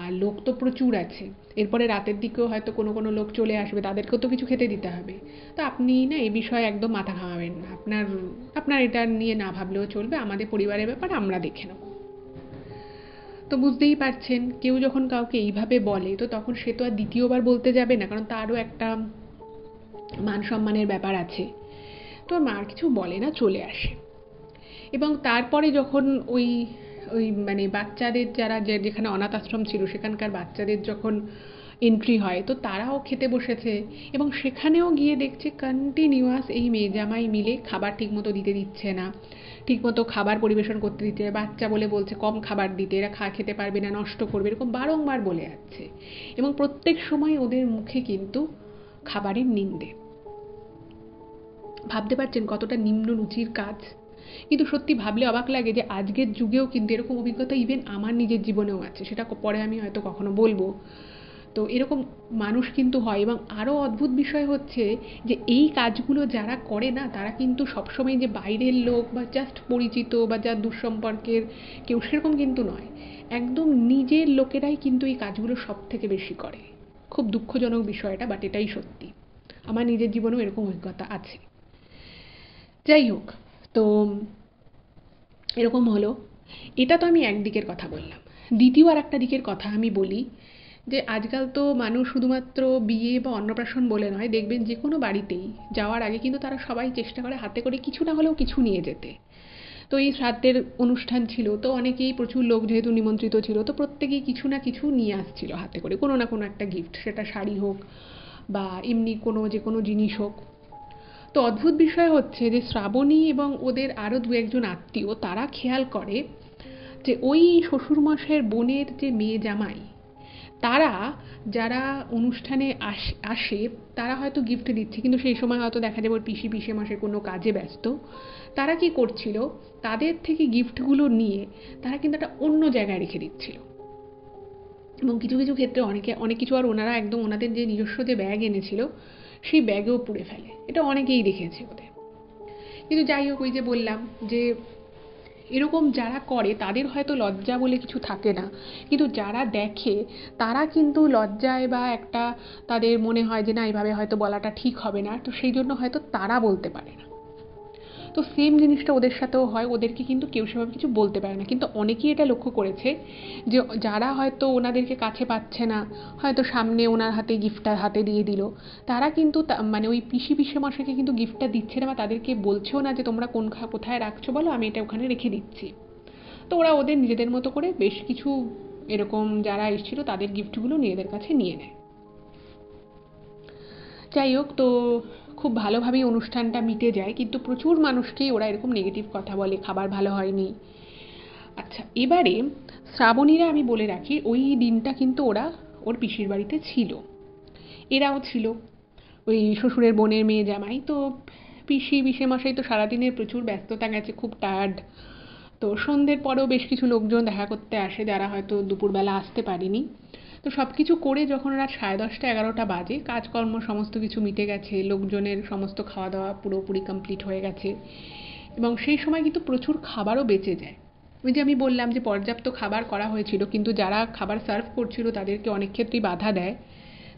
আর লোক তো প্রচুর আছে, এরপরে রাতের দিকেও হয়তো কোনো কোনো লোক চলে আসবে, তাদেরকেও তো কিছু খেতে দিতে হবে, তো আপনি না এই বিষয়ে একদম মাথা ঘামাবেন না, আপনার আপনার এটা নিয়ে না ভাবলেও চলবে, আমাদের পরিবারের ব্যাপার, আমরা দেখে নেব। তো বুঝতেই পারছেন কেউ যখন কাউকে এইভাবে বলে তো তখন সে তো আর দ্বিতীয়বার বলতে যাবে না, কারণ তারও একটা মান সম্মানের ব্যাপার আছে। তো মা আর কিছু বলে না, চলে আসে। এবং তারপরে যখন ওই ওই মানে বাচ্চাদের যারা যেখানে অনাথ আশ্রম ছিল সেখানকার বাচ্চাদের যখন এন্ট্রি হয় তো তারাও খেতে বসেছে, এবং সেখানেও গিয়ে দেখছে কন্টিনিউয়াস এই মেয়ে জামাই মিলে খাবার ঠিকমতো দিতে দিচ্ছে না, ঠিকমতো খাবার পরিবেশন করতে দিচ্ছে, বাচ্চা বলে বলছে কম খাবার দিতে, এরা খেতে পারবে না, নষ্ট করবে, এরকম বারংবার বলে যাচ্ছে, এবং প্রত্যেক সময় ওদের মুখে কিন্তু খাবারের নিন্দে। ভাবতে পারছেন কতটা নিম্নরুচির কাজ? কিন্তু সত্যি ভাবলে অবাক লাগে যে আজকের যুগেও কিন্তু এরকম অভিজ্ঞতা ইভেন আমার নিজের জীবনেও আছে, সেটা পরে আমি হয়তো কখনো বলবো। তো এরকম মানুষ কিন্তু হয়, এবং আরও অদ্ভুত বিষয় হচ্ছে যে এই কাজগুলো যারা করে না তারা কিন্তু সবসময় যে বাইরের লোক বা জাস্ট পরিচিত বা যার দুঃসম্পর্কের কেউ সেরকম কিন্তু নয়, একদম নিজের লোকেরাই কিন্তু এই কাজগুলো সব থেকে বেশি করে। খুব দুঃখজনক বিষয়টা, বাট এটাই সত্যি, আমার নিজের জীবনেও এরকম অভিজ্ঞতা আছে। যাই হোক, তো এরকম হলো, এটা তো আমি একদিকের কথা বললাম। দ্বিতীয় আর একটা দিকের কথা আমি বলি, যে আজকাল তো মানুষ শুধুমাত্র বিয়ে বা অন্নপ্রাশন বলে নয়, দেখবেন যে কোনো বাড়িতেই যাওয়ার আগে কিন্তু তারা সবাই চেষ্টা করে হাতে করে কিছু না হলেও কিছু নিয়ে যেতে। তো এই শ্রাদ্ধের অনুষ্ঠান ছিল, তো অনেকেই প্রচুর লোক যেহেতু নিমন্ত্রিত ছিল, তো প্রত্যেকেই কিছু না কিছু নিয়ে আসছিল হাতে করে, কোনো না কোনো একটা গিফট, সেটা শাড়ি হোক বা এমনি কোনো যে কোনো জিনিস হোক। তো অদ্ভুত বিষয় হচ্ছে যে শ্রাবণী এবং ওদের আরও দু একজন আত্মীয় তারা খেয়াল করে যে ওই শ্বশুরমশাইয়ের বোনের যে মেয়ে জামাই, তারা যারা অনুষ্ঠানে আসে তারা হয়তো গিফট দিচ্ছে, কিন্তু সেই সময় হয়তো দেখা যাবে ওর পিসি পিসেমশাই কোনো কাজে ব্যস্ত, তারা কি করছিল, তাদের থেকে গিফটগুলো নিয়ে তারা কিন্তু একটা অন্য জায়গায় রেখে দিচ্ছিল, এবং কিছু কিছু ক্ষেত্রে অনেক কিছু আর ওনারা একদম ওনাদের যে নিজস্ব যে ব্যাগ এনেছিল সেই ব্যাগেও পুড়ে ফেলে, এটা অনেকেই দেখেছে ওদের। কিন্তু যাই হোক, ওই যে বললাম যে এরকম যারা করে তাদের হয়তো লজ্জা বলে কিছু থাকে না, কিন্তু যারা দেখে তারা কিন্তু লজ্জায় বা একটা তাদের মনে হয় যে না এইভাবে হয়তো বলাটা ঠিক হবে না, তো সেই জন্য হয়তো তারা বলতে পারে না। তো সেম জিনিসটা ওদের সাথেও হয়, ওদেরকে কিন্তু কেউ সেভাবে কিছু বলতে পারে না, কিন্তু অনেকেই এটা লক্ষ্য করেছে যে যারা হয়তো ওনাদেরকে কাছে পাচ্ছে না, হয়তো সামনে ওনার হাতে গিফটটা হাতে দিয়ে দিল, তারা কিন্তু মানে ওই পিসি পিসেমশাইকে কিন্তু গিফটটা দিচ্ছে না বা তাদেরকে বলছেও না যে তোমরা কোথায় রাখছো বলো, আমি এটা ওখানে রেখে দিচ্ছি। তো ওরা ওদের নিজেদের মতো করে বেশ কিছু এরকম যারা এসেছিল তাদের গিফটগুলো নিজেদের কাছে নিয়ে নেয়। যাই হোক, তো খুব ভালোভাবেই অনুষ্ঠানটা মিটে যায়, কিন্তু প্রচুর মানুষকেই ওরা এরকম নেগেটিভ কথা বলে, খাবার ভালো হয়নি। আচ্ছা, এবারে শ্রাবণীরা আমি বলে রাখি ওই দিনটা কিন্তু ওরা ওর পিসির বাড়িতে ছিল, এরাও ছিল, ওই শ্বশুরের বোনের মেয়ে জামাই। তো পিসি পিসেমশাই তো সারাদিনের প্রচুর ব্যস্ততা গেছে, খুব টায়ার্ড। তো সন্ধ্যের পরেও বেশ কিছু লোকজন দেখা করতে আসে যারা হয়তো দুপুরবেলা আসতে পারেনি। তো সব কিছু করে যখন রাত 10:30 11টা বাজে, কাজকর্ম সমস্ত কিছু মিটে গেছে, লোকজনের সমস্ত খাওয়া দাওয়া পুরোপুরি কমপ্লিট হয়ে গেছে, এবং সেই সময় কিন্তু প্রচুর খাবারও বেঁচে যায়। ওই যে আমি বললাম যে পর্যাপ্ত খাবার করা হয়েছিল, কিন্তু যারা খাবার সার্ভ করছিল তাদেরকে অনেক ক্ষেত্রেই বাধা দেয়,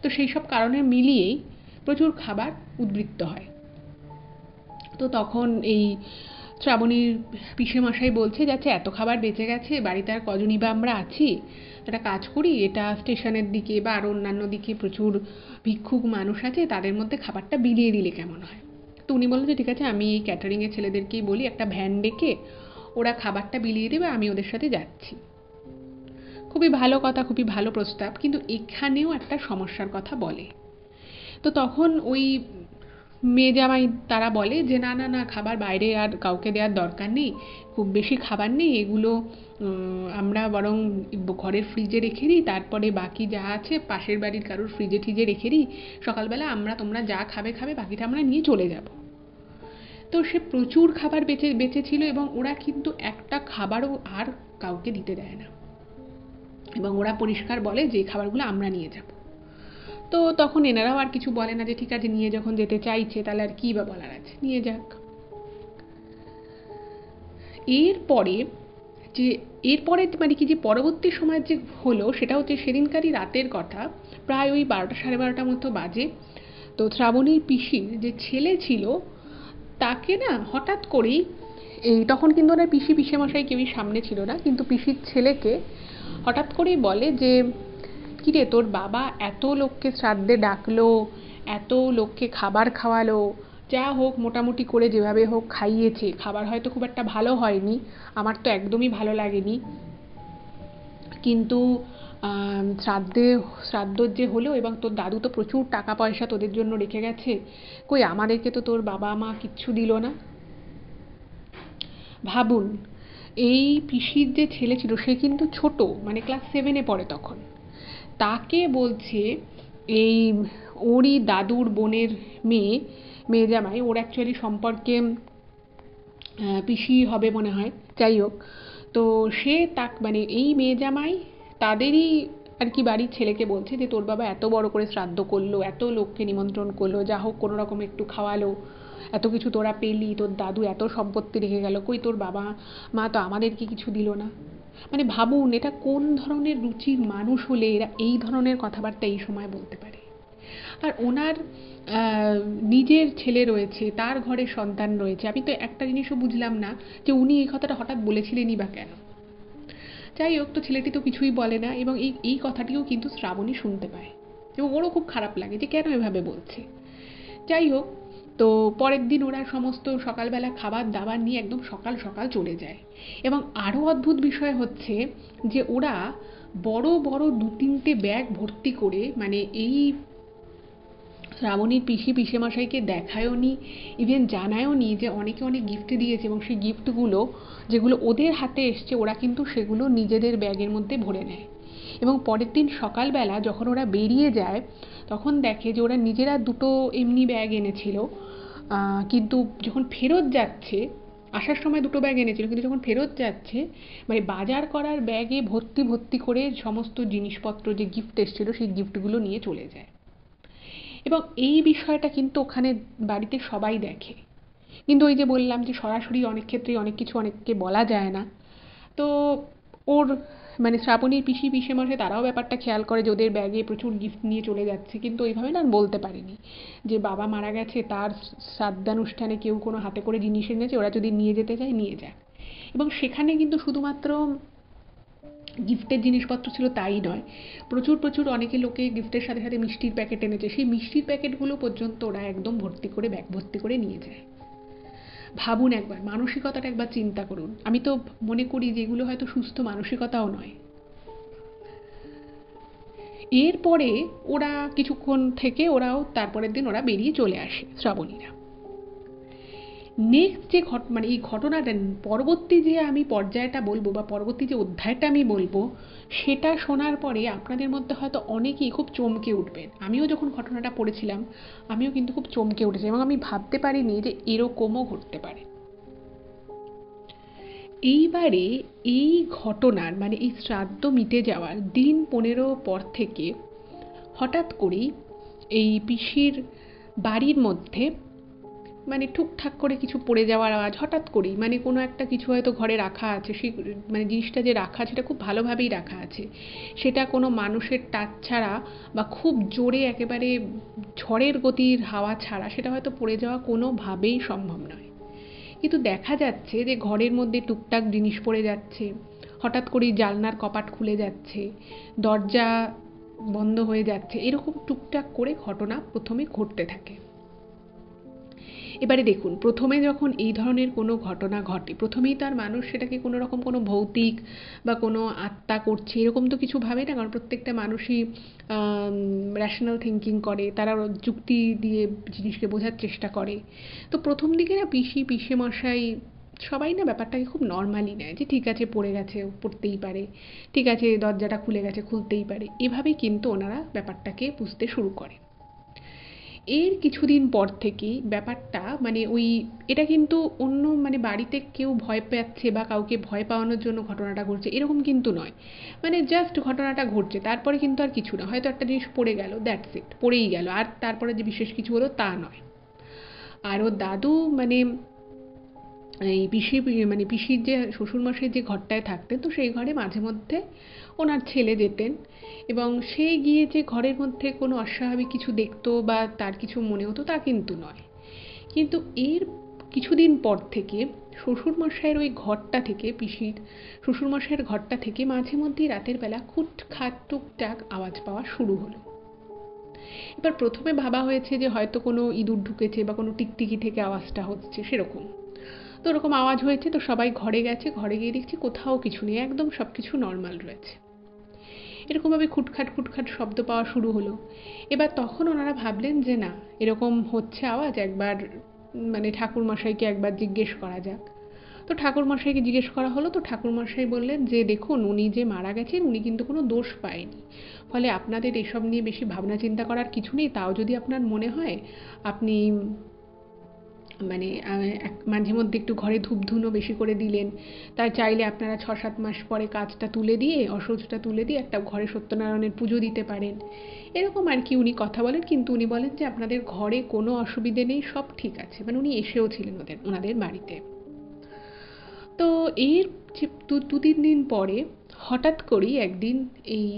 তো সেই সব কারণে মিলিয়েই প্রচুর খাবার উদ্বৃত্ত হয়। তো তখন এই শ্রাবণীর পিসেমশাই বলছে যাচ্ছে এত খাবার বেঁচে গেছে, বাড়িতে আর কজনই বা আমরা আছি, একটা কাজ করি, এটা স্টেশনের দিকে বা আরও অন্যান্য দিকে প্রচুর ভিক্ষুক মানুষ আছে, তাদের মধ্যে খাবারটা বিলিয়ে দিলে কেমন হয়। তো উনি বললেন যে ঠিক আছে, আমি এই ক্যাটারিংয়ের ছেলেদেরকেই বলি একটা ভ্যান ডেকে ওরা খাবারটা বিলিয়ে দেবে, আমি ওদের সাথে যাচ্ছি। খুবই ভালো কথা, খুবই ভালো প্রস্তাব, কিন্তু এখানেও একটা সমস্যার কথা বলে। তো তখন ওই মেয়ে জামাই তারা বলে যে না না না, খাবার বাইরে আর কাউকে দেওয়ার দরকার নেই, খুব বেশি খাবার নেই, এগুলো আমরা বরং ঘরের ফ্রিজে রেখে দিই, তারপরে বাকি যা আছে পাশের বাড়ির কারোর ফ্রিজে টিজে রেখে দিই, সকালবেলা তোমরা যা খাবে বাকিটা আমরা নিয়ে চলে যাব। তো সে প্রচুর খাবার বেঁচেছিল, এবং ওরা কিন্তু একটা খাবারও আর কাউকে দিতে দেয় না, এবং ওরা পরিষ্কার বলে যে খাবারগুলো আমরা নিয়ে যাব। তো তখন এনারাও আর কিছু বলে না, যে ঠিক আছে নিয়ে যখন যেতে চাইছে তাহলে আর কী বা বলার আছে, নিয়ে যাক। এরপরে যে এরপরে মানে কি যে পরবর্তী সময় যে হলো সেটা হচ্ছে সেদিনকারই রাতের কথা, প্রায় ওই 12টা 12:30 মতো বাজে। তো শ্রাবণীর পিসির যে ছেলে ছিল তাকে না হঠাৎ করেই, এই তখন কিন্তু ওনার পিসেমশাই কেউই সামনে ছিল না, কিন্তু পিসির ছেলেকে হঠাৎ করেই বলে যে কিরে তোর বাবা এত লোককে শ্রাদ্ধে ডাকলো, এত লোককে খাবার খাওয়ালো, যা হোক মোটামুটি করে যেভাবে হোক খাইয়েছে, খাবার হয়তো খুব একটা ভালো হয়নি, আমার তো একদমই ভালো লাগেনি, কিন্তু শ্রাদ্ধ যে হলো এবং তোর দাদু তো প্রচুর টাকা পয়সা তোদের জন্য রেখে গেছে, কই আমাদেরকে তো তোর বাবা মা কিচ্ছু দিল না। ভাবুন, এই পিসির যে ছেলে ছিল সে কিন্তু ছোট, মানে ক্লাস 7-এ পড়ে তখন, তাকে বলছে এই ওরই দাদুর বোনের মেয়ে জামাই, ওর অ্যাকচুয়ালি সম্পর্কে পিসি হবে মনে হয়, যাই হোক, তো সে মানে এই মেয়ে জামাই তাদেরই আর কি বাড়ির ছেলেকে বলছে যে তোর বাবা এত বড় করে শ্রাদ্ধ করলো, এত লোককে নিমন্ত্রণ করলো, যা হোক কোনো রকম একটু খাওয়ালো, এত কিছু তোরা পেলি, তোর দাদু এত সম্পত্তি রেখে গেল, কই তোর বাবা মা তো আমাদেরকে কিছু দিল না। মানে ভাবুন এটা কোন ধরনের রুচির মানুষ হলে এরা এই ধরনের কথাবার্তা এই সময় বলতে পারে। আর ওনার নিজের ছেলে রয়েছে, তার ঘরে সন্তান রয়েছে, আমি তো একটা জিনিসও বুঝলাম না যে উনি এই কথাটা হঠাৎ বলেছিলেনই বা কেন। যাই হোক, তো ছেলেটি তো কিছুই বলে না এবং এই কথাটিও কিন্তু শ্রাবণী শুনতে পায় এবং ওরও খুব খারাপ লাগে যে কেন এভাবে বলছে। যাই হোক, তো পরের দিন ওরা সমস্ত সকালবেলা খাবার দাবার নিয়ে একদম সকাল সকাল চলে যায় এবং আরও অদ্ভুত বিষয় হচ্ছে যে ওরা বড় বড় 2-3টে ব্যাগ ভর্তি করে, মানে এই শ্রাবণীর পিসেমশাইকে দেখায়ও নি, ইভেন জানায়ও নি যে অনেকে অনেক গিফট দিয়েছে এবং সেই গিফটগুলো যেগুলো ওদের হাতে এসছে ওরা কিন্তু সেগুলো নিজেদের ব্যাগের মধ্যে ভরে নেয়। এবং পরের দিন সকালবেলা যখন ওরা বেরিয়ে যায় তখন দেখে যে ওরা নিজেরা 2টো এমনি ব্যাগ এনেছিল, কিন্তু যখন ফেরত যাচ্ছে, আসার সময় 2টো ব্যাগ এনেছিল কিন্তু যখন ফেরত যাচ্ছে মানে বাজার করার ব্যাগে ভর্তি ভর্তি করে সমস্ত জিনিসপত্র যে গিফট এসেছিল সেই গিফটগুলো নিয়ে চলে যায়। এবং এই বিষয়টা কিন্তু ওখানে বাড়িতে সবাই দেখে, কিন্তু ওই যে বললাম যে সরাসরি অনেক ক্ষেত্রেই অনেক কিছু অনেককে বলা যায় না। তো ওর মানে শ্রাবণীর পিসেমশাই তারাও ব্যাপারটা খেয়াল করে যে ওদের ব্যাগে প্রচুর গিফট নিয়ে চলে যাচ্ছে, কিন্তু ওইভাবে না বলতে পারেনি যে বাবা মারা গেছে, তার শ্রাদ্ধানুষ্ঠানে কেউ কোনো হাতে করে জিনিস এনেছে, ওরা যদি নিয়ে যেতে চায় নিয়ে যায়। এবং সেখানে কিন্তু শুধুমাত্র গিফটের জিনিসপত্র ছিল তাই নয়, প্রচুর প্রচুর অনেকে লোকে গিফটের সাথে সাথে মিষ্টির প্যাকেট এনেছে, সেই মিষ্টির প্যাকেটগুলো পর্যন্ত ওরা একদম ভর্তি করে ব্যাগ ভর্তি করে নিয়ে যায়। ভাবুন একবার, মানসিকতাটা একবার চিন্তা করুন। আমি তো মনে করি যে এগুলো হয়তো সুস্থ মানসিকতাও নয়। এরপরে ওরা কিছুক্ষণ থেকে ওরাও তারপরের দিন ওরা বেরিয়ে চলে আসে শ্রাবণীরা। নেক্সট যে মানে এই ঘটনাটা পরবর্তী যে আমি পর্যায়টা বলবো বা পরবর্তী যে অধ্যায়টা আমি বলবো সেটা শোনার পরে আপনাদের মধ্যে হয়তো অনেকেই খুব চমকে উঠবেন। আমিও যখন ঘটনাটা পড়েছিলাম আমিও কিন্তু খুব চমকে উঠেছি এবং আমি ভাবতে পারিনি যে এরকমও ঘটতে পারে। এইবারে এই ঘটনার মানে এই শ্রাদ্ধ মিটে যাওয়ার দিন 15 পর থেকে হঠাৎ করেই এই পিসির বাড়ির মধ্যে মানে ঠুকঠাক করে কিছু পড়ে যাওয়ার আওয়াজ, হঠাৎ করেই মানে কোনো একটা কিছু হয়তো ঘরে রাখা আছে, সেই মানে জিনিসটা যে রাখা আছে সেটা খুব ভালোভাবেই রাখা আছে, সেটা কোনো মানুষের টাচ ছাড়া বা খুব জোরে একেবারে ঝড়ের গতির হাওয়া ছাড়া সেটা হয়তো পড়ে যাওয়া কোনোভাবেই সম্ভব নয়। কিন্তু দেখা যাচ্ছে যে ঘরের মধ্যে টুকটাক জিনিস পড়ে যাচ্ছে, হঠাৎ করেই জানলার কপাট খুলে যাচ্ছে, দরজা বন্ধ হয়ে যাচ্ছে, এরকম টুকটাক করে ঘটনা প্রথমে ঘটতে থাকে। এবারে দেখুন, প্রথমে যখন এই ধরনের কোনো ঘটনা ঘটে প্রথমেই তার মানুষ সেটাকে কোনো রকম কোনো ভৌতিক বা কোনো আত্মা করছে এরকম তো কিছু ভাবে না, কারণ প্রত্যেকটা মানুষই র্যাশনাল থিঙ্কিং করে, তারা যুক্তি দিয়ে জিনিসকে বোঝার চেষ্টা করে। তো প্রথম দিকে না পিসেমশাই সবাই না ব্যাপারটাকে খুব নর্মালি নেয় যে ঠিক আছে পড়ে গেছে পড়তেই পারে, ঠিক আছে দরজাটা খুলে গেছে খুলতেই পারে, এভাবেই কিন্তু ওনারা ব্যাপারটাকে বুঝতে শুরু করে। এর কিছুদিন পর থেকেই ব্যাপারটা মানে ওই এটা কিন্তু অন্য মানে বাড়িতে কেউ ভয় পাচ্ছে বা কাউকে ভয় পাওয়ানোর জন্য ঘটনাটা ঘটছে এরকম কিন্তু নয়, মানে জাস্ট ঘটনাটা ঘটছে, তারপরে কিন্তু আর কিছু না, হয়তো একটা জিনিস পড়ে গেল, দ্যাটস ইট, পড়েই গেল, আর তারপরে যে বিশেষ কিছু হলো তা নয়। আর ওর দাদু মানে এই পিসির যে শ্বশুরমশাই যে ঘরটায় থাকতেন, তো সেই ঘরে মাঝে মধ্যে ওনার ছেলে যেতেন, এবং সে গিয়ে যে ঘরের মধ্যে কোনো অস্বাভাবিক কিছু দেখতো বা তার কিছু মনে হতো তা কিন্তু নয়। কিন্তু এর কিছুদিন পর থেকে শ্বশুরমশাইয়ের ওই ঘরটা থেকে, পিসির শ্বশুরমশাইয়ের ঘরটা থেকে মাঝে মধ্যেই রাতের বেলা খুটখাট টুকটাক আওয়াজ পাওয়া শুরু হলো। এবার প্রথমে ভাবা হয়েছে যে হয়তো কোনো ইঁদুর ঢুকেছে বা কোনো টিকটিকি থেকে আওয়াজটা হচ্ছে সেরকম। তো ওরকম আওয়াজ হয়েছে, তো সবাই ঘরে গেছে, ঘরে গিয়ে দেখছি কোথাও কিছু নেই, একদম সব কিছু নর্মাল রয়েছে। এরকমভাবে খুটখাট খুটখাট শব্দ পাওয়া শুরু হলো। এবার তখন ওনারা ভাবলেন যে না, এরকম হচ্ছে আওয়াজ, একবার ঠাকুরমশাইকে একবার জিজ্ঞেস করা যাক। তো ঠাকুরমশাইকে জিজ্ঞেস করা হলো, তো ঠাকুরমশাই বললেন যে দেখুন, উনি যে মারা গেছেন উনি কিন্তু কোনো দোষ পায়নি, ফলে আপনাদের এসব নিয়ে বেশি ভাবনা চিন্তা করার কিছু নেই। তাও যদি আপনার মনে হয়, আপনি মাঝে মধ্যে একটু ঘরে ধূপধুনো বেশি করে দিলেন, তাই চাইলে আপনারা 6-7 মাস পরে কাজটা তুলে দিয়ে, অসৌচটা তুলে দিয়ে একটা ঘরে সত্যনারায়ণের পুজো দিতে পারেন, এরকম আর কি উনি কথা বলেন। কিন্তু উনি বলেন যে আপনাদের ঘরে কোনো অসুবিধে নেই, সব ঠিক আছে। উনি এসেও ছিলেন ওনাদের বাড়িতে। তো এর যে 2-3 দিন পরে হঠাৎ করেই একদিন এই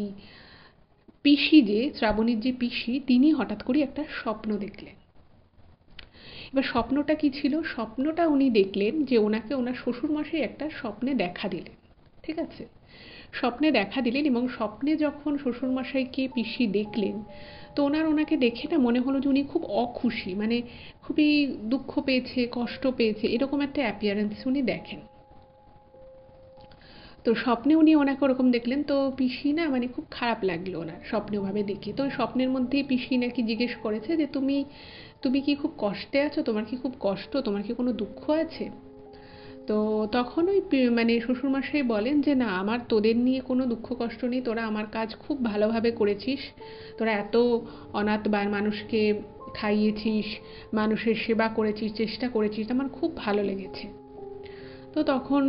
পিসি, যে শ্রাবণীর যে পিসি, তিনি হঠাৎ করেই একটা স্বপ্ন দেখলেন। এবার স্বপ্নটা কি ছিল? স্বপ্নটা উনি দেখলেন যে ওনাকে ওনার শ্বশুরমশাই একটা স্বপ্নে দেখা দিলেন। ঠিক আছে? স্বপ্নে দেখা দিলেন, এবং স্বপ্নে যখন শ্বশুরমশাইকে পিসি দেখলেন, তো ওনাকে দেখে না মনে হলো যে উনি খুব অখুশি, খুবই দুঃখ পেয়েছে, কষ্ট পেয়েছে, এরকম একটা অ্যাপিয়ারেন্স উনি দেখেন। তো স্বপ্নে উনি ওনাকে ওরকম দেখলেন, তো পিসি না খুব খারাপ লাগলো ওনার স্বপ্নে ওভাবে দেখে। তো স্বপ্নের মধ্যেই পিসি নাকি জিজ্ঞেস করেছে যে তুমি তুমি কি খুব কষ্টে আছো, তোমার কি খুব কষ্ট, তোমার কি কোনো দুঃখ আছে? তো তখন ওই শ্বশুরমশাই বলেন যে না, আমার তোদের নিয়ে কোনো দুঃখ কষ্ট নেই, তোরা আমার কাজ খুব ভালোভাবে করেছিস, তোরা এত অনাথ বা মানুষকে খাইয়েছিস, মানুষের সেবা করেছিস, চেষ্টা করেছিস, আমার খুব ভালো লেগেছে। তো তখন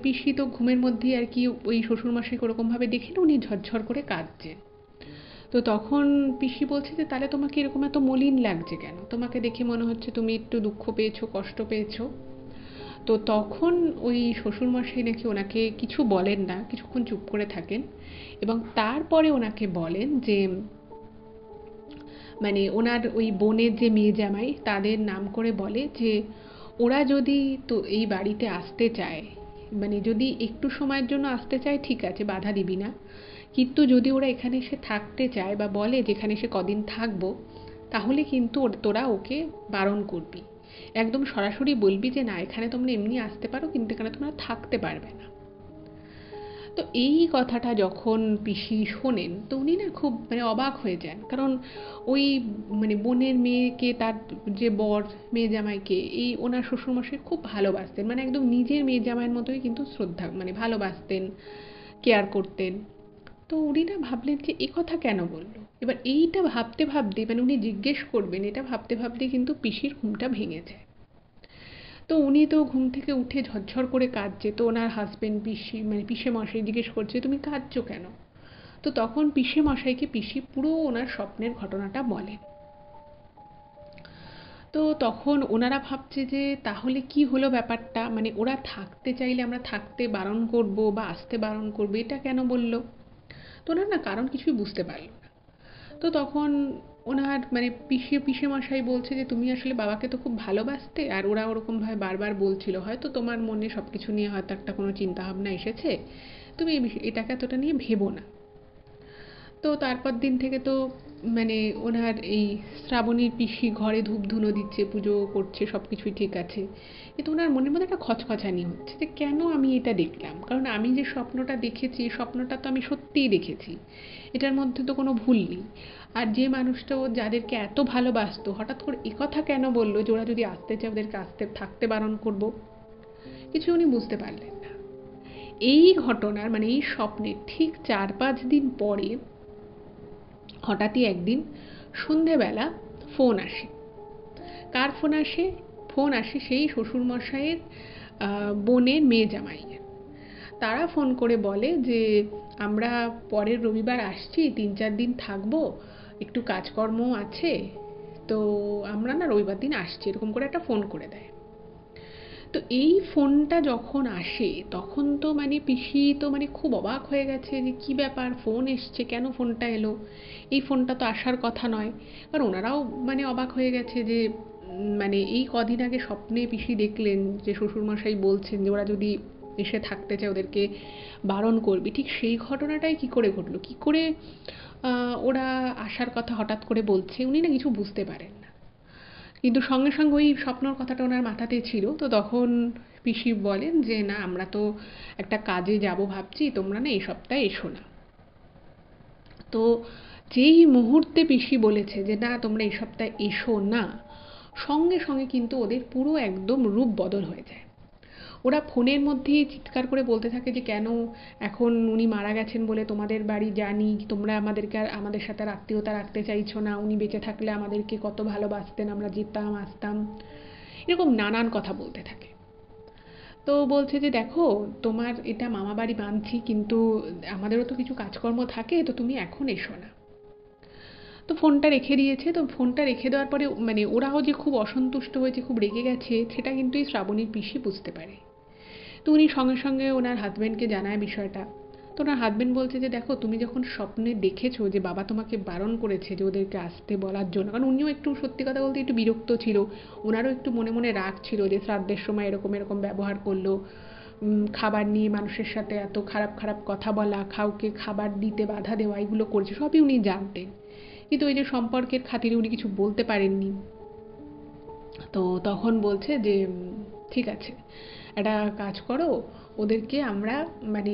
পিসি তো ঘুমের মধ্যেই আর কি ওই শ্বশুরমশাইকে ওরকমভাবে দেখে না উনি ঝরঝর করে কাঁদছেন। তো তখন পিসি বলছে যে তাহলে তোমাকে এরকম এত মলিন লাগছে কেন, তোমাকে দেখে মনে হচ্ছে তুমি একটু দুঃখ পেয়েছো, কষ্ট পেয়েছো। তো তখন ওই শ্বশুরমশাই নাকি ওনাকে কিছু বলেন না, কিছুক্ষণ চুপ করে থাকেন, এবং তারপরে ওনাকে বলেন যে ওনার ওই বোনের যে মেয়ে জামাই, তাদের নাম করে বলে যে ওরা যদি তো এই বাড়িতে আসতে চায়, যদি একটু সময়ের জন্য আসতে চায় ঠিক আছে, বাধা দিবি না, কিন্তু যদি ওরা এখানে এসে থাকতে চায় বা বলে যেখানে এসে কদিন থাকবো, তাহলে কিন্তু তোরা ওকে বারণ করবি, একদম সরাসরি বলবি যে না, এখানে তোমরা এমনি আসতে পারো, কিন্তু এখানে তোমরা থাকতে পারবে না। তো এই কথাটা যখন পিসি শোনেন, তো উনি না খুব অবাক হয়ে যান, কারণ ওই বোনের মেয়েকে, তার যে বর, মেয়ে জামাইকে এই ওনার শ্বশুরমশাই খুব ভালোবাসতেন, একদম নিজের মেয়ে জামাইয়ের মতোই কিন্তু শ্রদ্ধা, ভালোবাসতেন, কেয়ার করতেন। তো উনি না ভাবলেন যে এ কথা কেন বললো। এবার এইটা ভাবতে ভাবতে, উনি জিজ্ঞেস করবেন এটা ভাবতে ভাবতে কিন্তু পিসির ঘুমটা ভেঙে যায়। তো উনি তো ঘুম থেকে উঠে ঝরঝর করে কাঁদছে, তো ওনার হাজবেন্ড পিসি পিসে মশাই জিজ্ঞেস করছে তুমি কাঁদছো কেন? তো তখন পিসে মশাইকে পিসি পুরো ওনার স্বপ্নের ঘটনাটা বলেন। তো তখন ওনারা ভাবছে যে তাহলে কি হলো ব্যাপারটা, ওরা থাকতে চাইলে আমরা থাকতে বারণ করব বা আসতে বারণ করবো, এটা কেন বললো? তো ওনার না কারণ কিছুই বুঝতে পারল না। তো তখন ওনার পিসে মশাই বলছে যে তুমি আসলে বাবাকে তো খুব ভালোবাসতে, আর ওরা ওরকমভাবে বারবার বলছিল হয়তো তোমার মনে সব কিছু নিয়ে হয়তো একটা কোনো চিন্তাভাবনা এসেছে, তুমি এটাকে এতটা নিয়ে ভেবো না। তো তারপর দিন থেকে তো ওনার এই শ্রাবণীর পিসি ঘরে ধূপধুনো দিচ্ছে, পুজো করছে, সব কিছুই ঠিক আছে, কিন্তু ওনার মনের মধ্যে একটা খচখচানি হচ্ছে যে কেন আমি এটা দেখলাম, কারণ আমি যে স্বপ্নটা দেখেছি, স্বপ্নটা তো আমি সত্যিই দেখেছি, এটার মধ্যে তো কোনো ভুল নেই। আর যে মানুষটা ও যাদেরকে এত ভালোবাসতো হঠাৎ করে কথা কেন বললো যে ওরা যদি আসতে চায় ওদেরকে থাকতে বারণ করব? কিছু উনি বুঝতে পারলেন না। এই ঘটনার এই স্বপ্নের ঠিক 4-5 দিন পরে হঠাৎই একদিন সন্ধেবেলা ফোন আসে। কার ফোন আসে? ফোন আসে সেই শ্বশুরমশাইয়ের বোনের মেয়ে জামাইয়ের। তারা ফোন করে বলে যে আমরা পরের রবিবার আসছি, 3-4 দিন থাকবো, একটু কাজকর্ম আছে, তো আমরা না রবিবার দিন আসছি, এরকম করে একটা ফোন করে দেয়। তো এই ফোনটা যখন আসে তখন তো মানে পিসি তো মানে খুব অবাক হয়ে গেছে যে কি ব্যাপার, ফোন এসছে, কেন ফোনটা এলো, এই ফোনটা তো আসার কথা নয়। কারণ ওনারাও মানে অবাক হয়ে গেছে যে মানে এই কদিন আগে স্বপ্নে পিসি দেখলেন যে শ্বশুরমশাই বলছেন যে ওরা যদি এসে থাকতে চায় ওদেরকে বারণ করবি, ঠিক সেই ঘটনাটাই কি করে ঘটলো, কি করে ওরা আসার কথা হঠাৎ করে বলছে, উনি না কিছু বুঝতে পারেন না। কিন্তু সঙ্গে সঙ্গে ওই স্বপ্নর কথাটা ওনার মাথাতে ছিল, তো তখন পিসি বলেন যে না আমরা তো একটা কাজে যাব ভাবছি, তোমরা না এই সপ্তাহে এসো না। তো যেই মুহূর্তে পিসি বলেছে যে না তোমরা এই সপ্তাহে এসো না, সঙ্গে সঙ্গে কিন্তু ওদের পুরো একদম রূপ বদল হয়ে যায়। ওরা ফোনের মধ্যেই চিৎকার করে বলতে থাকে যে কেন এখন উনি মারা গেছেন বলে তোমাদের বাড়ি জানি, তোমরা আমাদেরকে আর আমাদের সাথে আর আত্মীয়তা রাখতে চাইছো না, উনি বেঁচে থাকলে আমাদেরকে কত ভালোবাসতেন, আমরা যেতাম আসতাম, এরকম নানান কথা বলতে থাকে। তো বলছে যে দেখো তোমার এটা মামা বাড়ি মানছি, কিন্তু আমাদেরও তো কিছু কাজকর্ম থাকে, তো তুমি এখন এসো না। তো ফোনটা রেখে দিয়েছে। তো ফোনটা রেখে দেওয়ার পরে মানে ওরাও যে খুব অসন্তুষ্ট হয়েছে, খুব রেগে গেছে, সেটা কিন্তু এই শ্রাবণীর পিসি বুঝতে পারে। তো উনি সঙ্গে সঙ্গে ওনার হাজব্যান্ডকে জানায় বিষয়টা। তো ওনার হাজব্যান্ড বলছে যে দেখো তুমি যখন স্বপ্নে দেখেছো যে বাবা তোমাকে বারণ করেছে যে ওদেরকে আসতে বলার জন্য, কারণ উনিও একটু সত্যি কথা বলতে একটু বিরক্ত ছিল, ওনারও একটু মনে মনে রাগ ছিল যে শ্রাদ্ধের সময় এরকম এরকম ব্যবহার করলো, খাবার নিয়ে মানুষের সাথে এত খারাপ খারাপ কথা বলা, কাউকে খাবার দিতে বাধা দেওয়া, এগুলো করেছে, সবই উনি জানতেন। কিন্তু ওই যে সম্পর্কের খাতিরে উনি কিছু বলতে পারেননি। তো তখন বলছে যে ঠিক আছে একটা কাজ করো, ওদেরকে আমরা মানে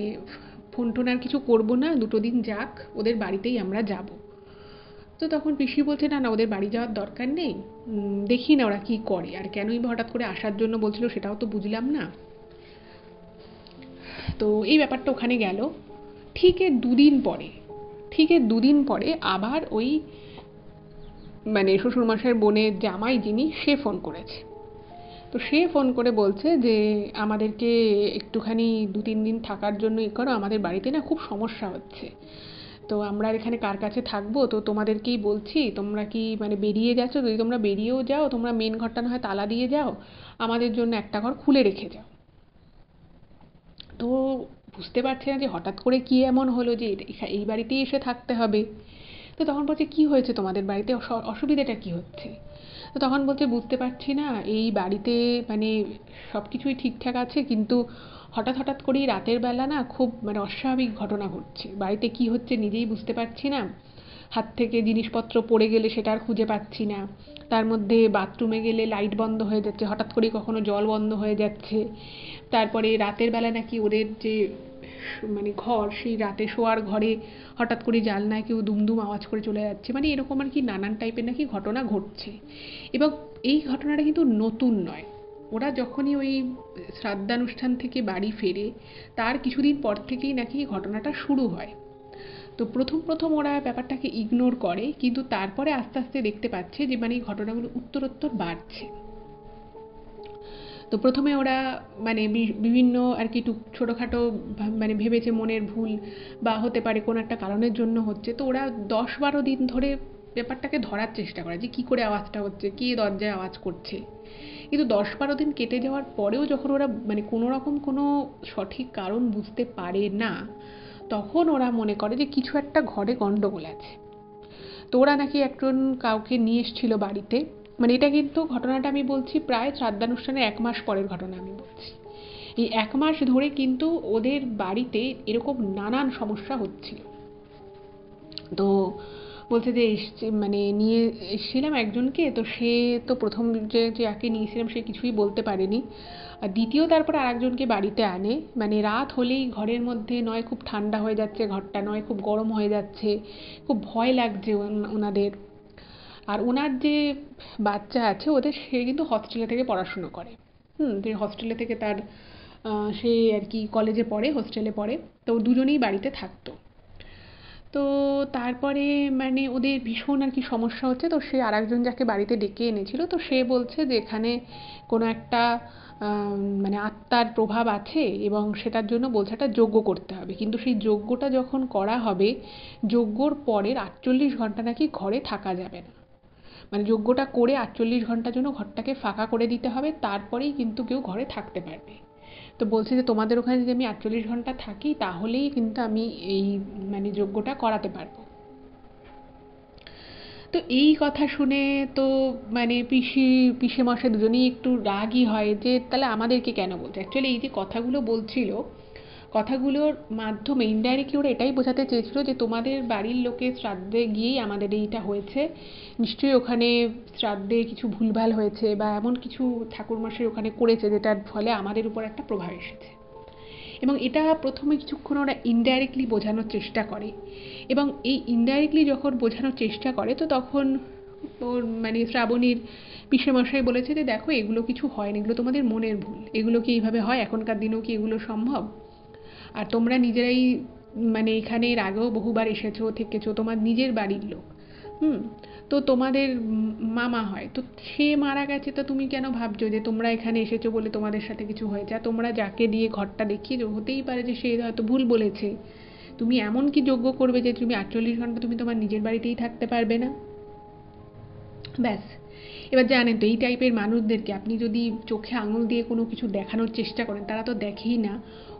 ফোন টোন আর কিছু করবো না, দুটো দিন যাক, ওদের বাড়িতেই আমরা যাব। তো তখন পিসি বলছে না না ওদের বাড়ি যাওয়ার দরকার নেই, দেখি না ওরা কি করে, আর কেনই বা হঠাৎ করে আসার জন্য বলছিল সেটাও তো বুঝলাম না। তো এই ব্যাপারটা ওখানে গেল। ঠিক এর দুদিন পরে আবার ওই মানে শ্বশুরমশাইয়ের বোনের জামাই যিনি, সে ফোন করেছে। তো সে ফোন করে বলছে যে আমাদেরকে একটুখানি 2-3 দিন থাকার জন্য করো, আমাদের বাড়িতে না খুব সমস্যা হচ্ছে, তো আমরা এখানে কার কাছে থাকবো, তো তোমাদেরকেই বলছি তোমরা কি মানে বেরিয়ে যাচ্ছ, যদি তোমরা বেরিয়েও যাও তোমরা মেন ঘরটা না হয় তালা দিয়ে যাও, আমাদের জন্য একটা ঘর খুলে রেখে যাও। তো বুঝতে পারছে না যে হঠাৎ করে কি এমন হলো যে এই বাড়িতেই এসে থাকতে হবে। তো তখন বলছে কি হয়েছে তোমাদের বাড়িতে, অসুবিধাটা কি হচ্ছে। তো তখন বলছে বুঝতে পারছি না, এই বাড়িতে মানে সব কিছুই ঠিকঠাক আছে, কিন্তু হঠাৎ হঠাৎ করেই রাতের বেলা না খুব মানে অস্বাভাবিক ঘটনা ঘটছে, বাড়িতে কি হচ্ছে নিজেই বুঝতে পারছি না, হাত থেকে জিনিসপত্র পড়ে গেলে সেটা আর খুঁজে পাচ্ছি না, তার মধ্যে বাথরুমে গেলে লাইট বন্ধ হয়ে যাচ্ছে, হঠাৎ করেই কখনো জল বন্ধ হয়ে যাচ্ছে, তারপরে রাতের বেলা নাকি ওদের যে মানে ঘর, সেই রাতে শোয়ার ঘরে হঠাৎ করে জানলায় কেউ দুমদুম আওয়াজ করে চলে যাচ্ছে, মানে এরকম আর কি নানান টাইপের নাকি ঘটনা ঘটছে। এবং এই ঘটনাটা কিন্তু নতুন নয়, ওরা যখনই ওই শ্রাদ্ধানুষ্ঠান থেকে বাড়ি ফেরে তার কিছুদিন পর থেকেই নাকি ঘটনাটা শুরু হয়। তো প্রথম প্রথম ওরা ব্যাপারটাকে ইগনোর করে, কিন্তু তারপরে আস্তে আস্তে দেখতে পাচ্ছে যে মানে এই ঘটনাগুলো উত্তরোত্তর বাড়ছে। তো প্রথমে ওরা মানে বিভিন্ন আর কি ছোটোখাটো মানে ভেবেছে মনের ভুল বা হতে পারে কোনো একটা কারণের জন্য হচ্ছে, তো ওরা 10-12 দিন ধরে ব্যাপারটাকে ধরার চেষ্টা করে যে কী করে আওয়াজটা হচ্ছে, কে দরজায় আওয়াজ করছে। কিন্তু 10-12 দিন কেটে যাওয়ার পরেও যখন ওরা মানে কোনো রকম কোনো সঠিক কারণ বুঝতে পারে না, তখন ওরা মনে করে যে কিছু একটা ঘরে গন্ডগোল আছে। তো ওরা নাকি একজন কাউকে নিয়ে এসেছিল বাড়িতে, মানে এটা কিন্তু ঘটনাটা আমি বলছি প্রায় শ্রাদ্ধানুষ্ঠানের 1 মাস পরের ঘটনা আমি বলছি। এই 1 মাস ধরে কিন্তু ওদের বাড়িতে এরকম নানান সমস্যা হচ্ছিল। তো বলছে যে মানে নিয়ে এসেছিলাম একজনকে, তো সে তো প্রথম যে যাকে নিয়েছিলাম সে কিছুই বলতে পারেনি, আর দ্বিতীয় তারপর আরেকজনকে বাড়িতে আনে, মানে রাত হলেই ঘরের মধ্যে নয় খুব ঠান্ডা হয়ে যাচ্ছে ঘরটা, নয় খুব গরম হয়ে যাচ্ছে, খুব ভয় লাগছে ওনাদের। আর ওনার যে বাচ্চা আছে ওদের, সে কিন্তু হস্টেলে থেকে পড়াশুনো করে, যে হস্টেলে থেকে তার সে আর কি কলেজে পড়ে, হোস্টেলে পড়ে, তো দুজনেই বাড়িতে থাকতো। তো তারপরে মানে ওদের ভীষণ আর কি সমস্যা হচ্ছে, তো সে আরেকজন যাকে বাড়িতে ডেকে এনেছিল, তো সে বলছে যে এখানে কোনো একটা মানে আত্মার প্রভাব আছে এবং সেটার জন্য বলছে একটা যজ্ঞ করতে হবে, কিন্তু সেই যজ্ঞটা যখন করা হবে যজ্ঞর পরের 48 ঘন্টা নাকি ঘরে থাকা যাবে না। মানে যজ্ঞটা করে 48 ঘন্টার জন্য ঘরটাকে ফাঁকা করে দিতে হবে, তারপরেই কিন্তু কেউ ঘরে থাকতে পারবে। তো বলছে যে তোমাদের ওখানে যদি আমি 48 ঘন্টা থাকি তাহলেই কিন্তু আমি এই মানে যজ্ঞটা করাতে পারবো। তো এই কথা শুনে তো মানে পিসে মশাই দুজনেই একটু রাগই হয় যে তাহলে আমাদেরকে কেন বলছে। অ্যাকচুয়ালি এই যে কথাগুলো বলছিল, কথাগুলোর মাধ্যমে ইনডাইরেক্টলি ওরা এটাই বোঝাতে চেয়েছিল যে তোমাদের বাড়ির লোকের শ্রাদ্ধে গিয়েই আমাদের এইটা হয়েছে, নিশ্চয়ই ওখানে শ্রাদ্ধে কিছু ভুলভাল হয়েছে বা এমন কিছু ঠাকুরমশাই ওখানে করেছে যেটার ফলে আমাদের উপর একটা প্রভাব এসেছে। এবং এটা প্রথমে কিছুক্ষণ ওরা ইনডাইরেক্টলি বোঝানোর চেষ্টা করে, এবং এই ইনডাইরেক্টলি যখন বোঝানোর চেষ্টা করে তো তখন ওর মানে শ্রাবণীর পিসেমশাই বলেছে যে দেখো এগুলো কিছু হয়নি, এগুলো তোমাদের মনের ভুল, এগুলো কি এইভাবে হয়, এখনকার দিনেও কি এগুলো সম্ভব? আর তোমরা নিজেরাই মানে এখানে এর আগেও বহুবার এসেছো থেকেছো, তোমার নিজের বাড়ির লোক, তো তোমাদের মামা হয়, তো সে মারা গেছে, তো তুমি কেন ভাবছো যে তোমরা এখানে এসেছো বলে তোমাদের সাথে কিছু হয়েছে? আর তোমরা যাকে দিয়ে ঘরটা দেখিয়েছো হতেই পারে যে সে হয়তো ভুল বলেছে, তুমি এমন কি যজ্ঞ করবে যে তুমি 48 ঘন্টা তুমি তোমার নিজের বাড়িতেই থাকতে পারবে না? ব্যাস। এবার জানেন তো এই টাইপের মানুষদেরকে আপনি যদি চোখে আঙুল দিয়ে কোনো কিছু দেখানোর চেষ্টা করেন তারা তো দেখেই না,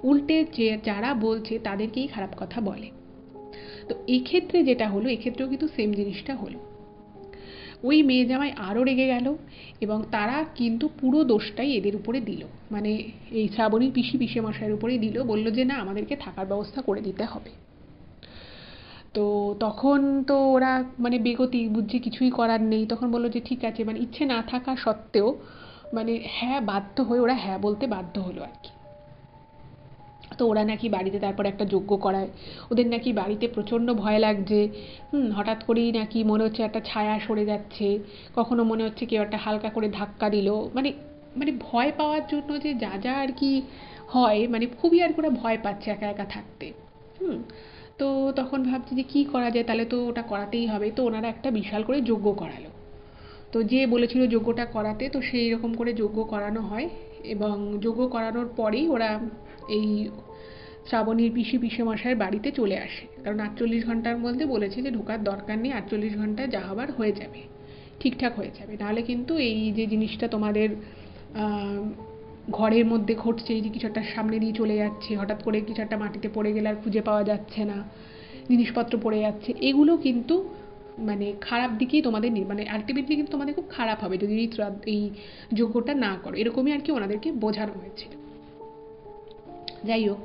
উল্টে যে যারা বলছে তাদেরকেই খারাপ কথা বলে। তো এক্ষেত্রে যেটা হলো, এক্ষেত্রেও কিন্তু সেম জিনিসটা হলো। ওই মেয়ে জামাই আরও রেগে গেল এবং তারা কিন্তু পুরো দোষটাই এদের উপরে দিল, মানে এই শ্রাবণীর পিসে মশাইয়ের উপরেই দিল, বলল যে না আমাদেরকে থাকার ব্যবস্থা করে দিতে হবে। তো তখন তো ওরা মানে বেগতিক বুঝছে কিছুই করার নেই, তখন বললো যে ঠিক আছে, মানে ইচ্ছে না থাকা সত্ত্বেও মানে হ্যাঁ বাধ্য হয়ে ওরা হ্যাঁ বলতে বাধ্য হলো আর কি। তো ওরা নাকি বাড়িতে তারপর একটা যজ্ঞ করায়, ওদের নাকি বাড়িতে প্রচণ্ড ভয় লাগছে, হঠাৎ করেই নাকি মনে হচ্ছে একটা ছায়া সরে যাচ্ছে, কখনো মনে হচ্ছে কেউ একটা হালকা করে ধাক্কা দিল, মানে মানে ভয় পাওয়ার জন্য যে যা যা আর কি হয়, মানে খুবই আর কি ওরা ভয় পাচ্ছে একা একা থাকতে। হুম তো তখন ভাবছি যে কী করা যায়, তাহলে তো ওটা করাতেই হবে, তো ওনারা একটা বিশাল করে যজ্ঞ করালো। তো যে বলেছিল যজ্ঞটা করাতে, তো সেই রকম করে যজ্ঞ করানো হয়, এবং যজ্ঞ করানোর পরেই ওরা এই শ্রাবণীর পিসে মশাইয়ের বাড়িতে চলে আসে, কারণ 48 ঘন্টার মধ্যে বলেছে যে ঢোকার দরকার নেই, 48 ঘন্টায় যা হবার হয়ে যাবে, ঠিকঠাক হয়ে যাবে, নাহলে কিন্তু এই যে জিনিসটা তোমাদের ঘরের মধ্যে ঘটছে, এই যে কিছু একটা সামনে দিয়ে চলে যাচ্ছে, হঠাৎ করে কিছু একটা মাটিতে পড়ে গেলে আর খুঁজে পাওয়া যাচ্ছে না, জিনিসপত্র পড়ে যাচ্ছে, এগুলো কিন্তু মানে খারাপ দিকেই তোমাদের মানে আলটিমেটলি কিন্তু তোমাদের খুব খারাপ হবে যদি এই যজ্ঞটা না করো, এরকমই আর কি ওনাদেরকে বোঝানো হয়েছিল। যাই হোক,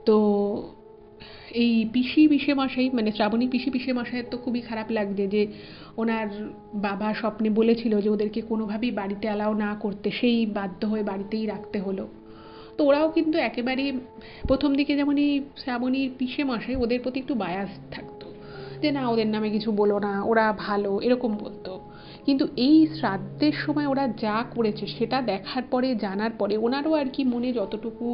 তো এই পিসে মশাই মানে শ্রাবণী পিসে মশাইয়ের তো খুবই খারাপ লাগছে যে ওনার বাবা স্বপ্নে বলেছিল যে ওদেরকে কোনোভাবেই বাড়িতে অ্যালাউ না করতে, সেই বাধ্য হয়ে বাড়িতেই রাখতে হলো। তো ওরাও কিন্তু একেবারে প্রথম দিকে যেমন এই শ্রাবণীর পিসে মশাই ওদের প্রতি একটু বায়াস থাকতো, যে না ওদের নামে কিছু বলো না, ওরা ভালো, এরকম বলতো। কিন্তু এই শ্রাদ্ধের সময় ওরা যা করেছে সেটা দেখার পরে জানার পরে ওনারও আর কি মনে যতটুকু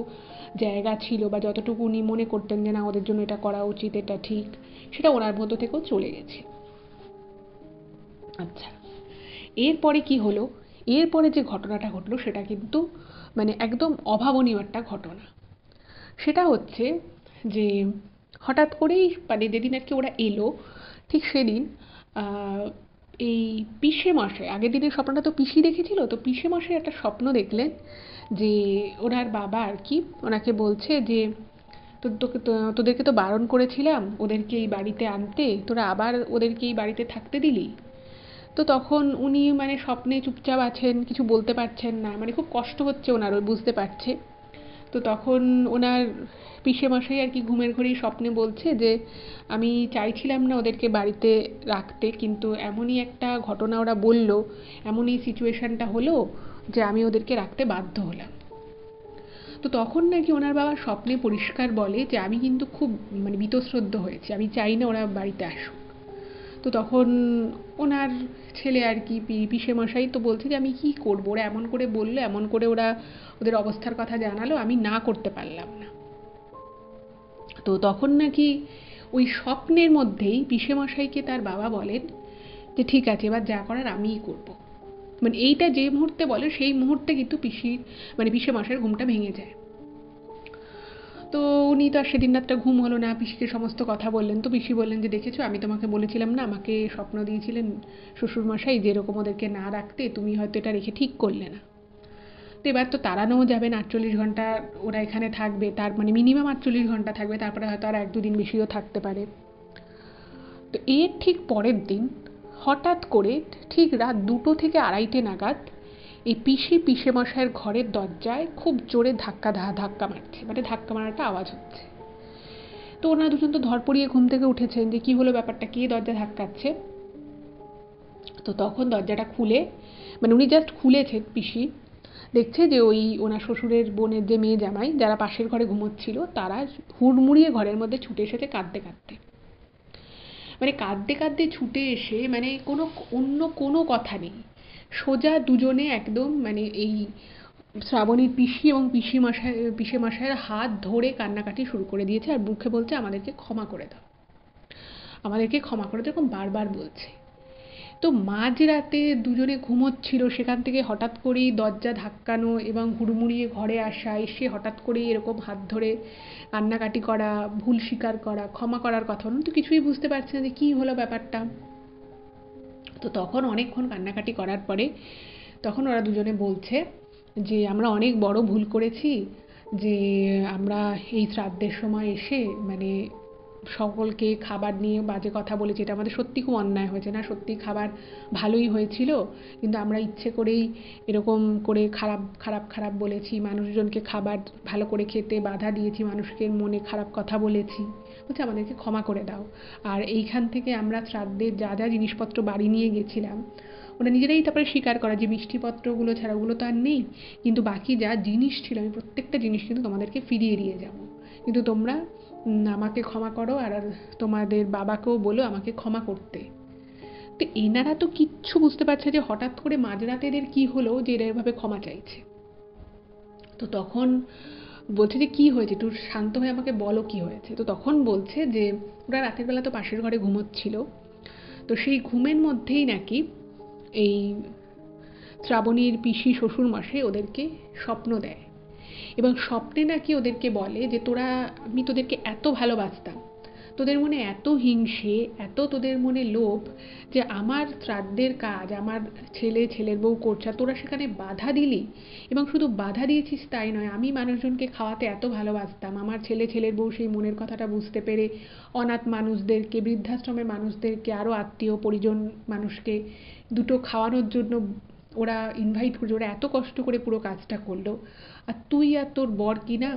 জায়গা ছিল বা যতটুকু উনি মনে করতেন যে না ওদের জন্য এটা করা উচিত, এটা ঠিক, সেটা ওনার মধ্য থেকেও চলে গেছে। আচ্ছা, এরপরে কি হলো, এরপরে যে ঘটনাটা ঘটলো সেটা কিন্তু মানে একদম অভাবনীয় একটা ঘটনা। সেটা হচ্ছে যে হঠাৎ করেই মানে যেদিন আর কি ওরা এলো ঠিক সেদিন এই পিসে মশাই, আগের দিনের স্বপ্নটা তো পিসি দেখেছিল, তো পিসে মশাই একটা স্বপ্ন দেখলেন যে ওনার বাবা আর কি ওনাকে বলছে যে তোদেরকে তো বারণ করেছিলাম ওদেরকে এই বাড়িতে আনতে, তোরা আবার ওদেরকে এই বাড়িতে থাকতে দিলি। তো তখন উনি মানে স্বপ্নে চুপচাপ আছেন, কিছু বলতে পারছেন না, মানে খুব কষ্ট হচ্ছে ওনার, ওই বুঝতে পারছে। তো তখন ওনার পিসেমশাই আর কি ঘুমের ঘোরেই স্বপ্নে বলছে যে আমি চাইছিলাম না ওদেরকে বাড়িতে রাখতে, কিন্তু এমনই একটা ঘটনা ওরা বলল, এমনই সিচুয়েশানটা হলো যে আমি ওদেরকে রাখতে বাধ্য হলাম। তো তখন নাকি ওনার বাবা স্বপ্নে পরিষ্কার বলে যে আমি কিন্তু খুব মানে বীতশ্রদ্ধ হয়েছি, আমি চাই না ওরা বাড়িতে আসুক। তো তখন ওনার ছেলে আর কি পিসেমশাই তো বলছে যে আমি কি করবো, ওরা এমন করে বললো, এমন করে ওরা ওদের অবস্থার কথা জানালো, আমি না করতে পারলাম না। তো তখন নাকি ওই স্বপ্নের মধ্যেই পিসেমশাইকে তার বাবা বলেন যে ঠিক আছে এবার যা করার আমিই করব। মানে এইটা যে মুহূর্তে বলে সেই মুহূর্তে কিন্তু পিসেমশাইয়ের ঘুমটা ভেঙে যায়। তো উনি তো আর সেদিন রাতটা ঘুম হলো না, পিসিকে সমস্ত কথা বললেন। তো পিসি বললেন যে দেখেছো আমি তোমাকে বলেছিলাম না, আমাকে স্বপ্ন দিয়েছিলেন শ্বশুরমশাই যে এরকম ওদেরকে না রাখতে, তুমি হয়তো এটা রেখে ঠিক করলে না। তো এবার তো তাড়ানোও যাবে না, 48 ঘন্টা ওরা এখানে থাকবে, তার মানে মিনিমাম 48 ঘন্টা থাকবে, তারপরে হয়তো আর 1-2 দিন বেশিও থাকতে পারে। তো এর ঠিক পরের দিন হঠাৎ করে ঠিক রাত 2টো থেকে 2:30 নাগাদ এই পিসে মশাইয়ের ঘরের দরজায় খুব জোরে ধাক্কা মারছে, মানে ধাক্কা মারাটা আওয়াজ হচ্ছে। তো ওনারা দুজন তো ধরপড়িয়ে ঘুম থেকে উঠেছেন যে কি হলো, ব্যাপারটা, কে দরজা ধাক্কাচ্ছে। তো তখন দরজাটা খুলে, মানে উনি জাস্ট খুলেছেন পিসি, দেখছে যে ওই ওনার শ্বশুরের বোনের যে মেয়ে জামাই যারা পাশের ঘরে ঘুমোচ্ছিল তারা হুড়মুড়িয়ে ঘরের মধ্যে ছুটে এসেছে কাঁদতে কাঁদতে। মানে কাঁদতে কাঁদতে ছুটে এসে, মানে অন্য কোনো কথা নেই, সোজা দুজনে একদম মানে এই শ্রাবণীর পিসি এবং পিসে মশাইয়ের হাত ধরে কান্নাকাটি শুরু করে দিয়েছে, আর মুখে বলছে আমাদেরকে ক্ষমা করে দাও, আমাদেরকে ক্ষমা করে দাও, এরকম বারবার বলছে। তো মাঝরাতে দুজনে ঘুমোচ্ছিল, সেখান থেকে হঠাৎ করেই দরজা ধাক্কানো এবং হুড়মুড়িয়ে ঘরে আসা, এসে হঠাৎ করেই এরকম হাত ধরে কান্নাকাটি করা, ভুল স্বীকার করা, ক্ষমা করার কথা, তো কিছুই বুঝতে পারছে না যে কী হলো ব্যাপারটা। তো তখন অনেকক্ষণ কান্নাকাটি করার পরে তখন ওরা দুজনে বলছে যে আমরা অনেক বড় ভুল করেছি, যে আমরা এই শ্রাদ্ধের সময় এসে মানে সকলকে খাবার নিয়ে বাজে কথা বলেছি, এটা আমাদের সত্যি খুব অন্যায় হয়েছে। না, সত্যি খাবার ভালোই হয়েছিল, কিন্তু আমরা ইচ্ছে করেই এরকম করে খারাপ খারাপ খারাপ বলেছি, মানুষজনকে খাবার ভালো করে খেতে বাধা দিয়েছি, মানুষকে মনে খারাপ কথা বলেছি, বলছে আমাদেরকে ক্ষমা করে দাও। আর এইখান থেকে আমরা শ্রাদ্ধের যা যা জিনিসপত্র বাড়ি নিয়ে গেছিলাম, ওরা নিজেরাই তারপরে স্বীকার করা যে মিষ্টিপত্রগুলো ছাড়া ওগুলো তো আর নেই, কিন্তু বাকি যা জিনিস ছিল আমি প্রত্যেকটা জিনিস কিন্তু তোমাদেরকে ফিরিয়ে দিয়ে যাব, কিন্তু তোমরা আমাকে ক্ষমা করো, আর তোমাদের বাবাকেও বলো আমাকে ক্ষমা করতে। তো এনারা তো কিচ্ছু বুঝতে পারছে যে হঠাৎ করে মাঝরাতে এদের কি হলো যে এরা এভাবে ক্ষমা চাইছে। তো তখন বলছে যে কি হয়েছে, একটু শান্ত হয়ে আমাকে বলো কি হয়েছে। তো তখন বলছে যে ওরা রাতের বেলা তো পাশের ঘরে ঘুমোচ্ছিল, তো সেই ঘুমের মধ্যেই নাকি এই শ্রাবণীর পিসি শ্বশুরমশাই ওদেরকে স্বপ্ন দেয়, এবং স্বপ্নে নাকি ওদেরকে বলে যে আমি তোদেরকে এত ভালোবাসতাম, তোদের মনে এত হিংসে, এত তোদের মনে লোভ, যে আমার শ্রাদ্ধের কাজ আমার ছেলের বউ করছে, তোরা সেখানে বাধা দিলি, এবং শুধু বাধা দিয়েছিস তাই নয়, আমি মানুষজনকে খাওয়াতে এত ভালোবাসতাম, আমার ছেলের বউ সেই মনের কথাটা বুঝতে পেরে অনাথ মানুষদেরকে, বৃদ্ধাশ্রমের মানুষদেরকে, আরও আত্মীয় পরিজন মানুষকে দুটো খাওয়ানোর জন্য ওরা ইনভাইট করছে, ওরা এত কষ্ট করে পুরো কাজটা করলো, আর তুই আর তোর বর কিনা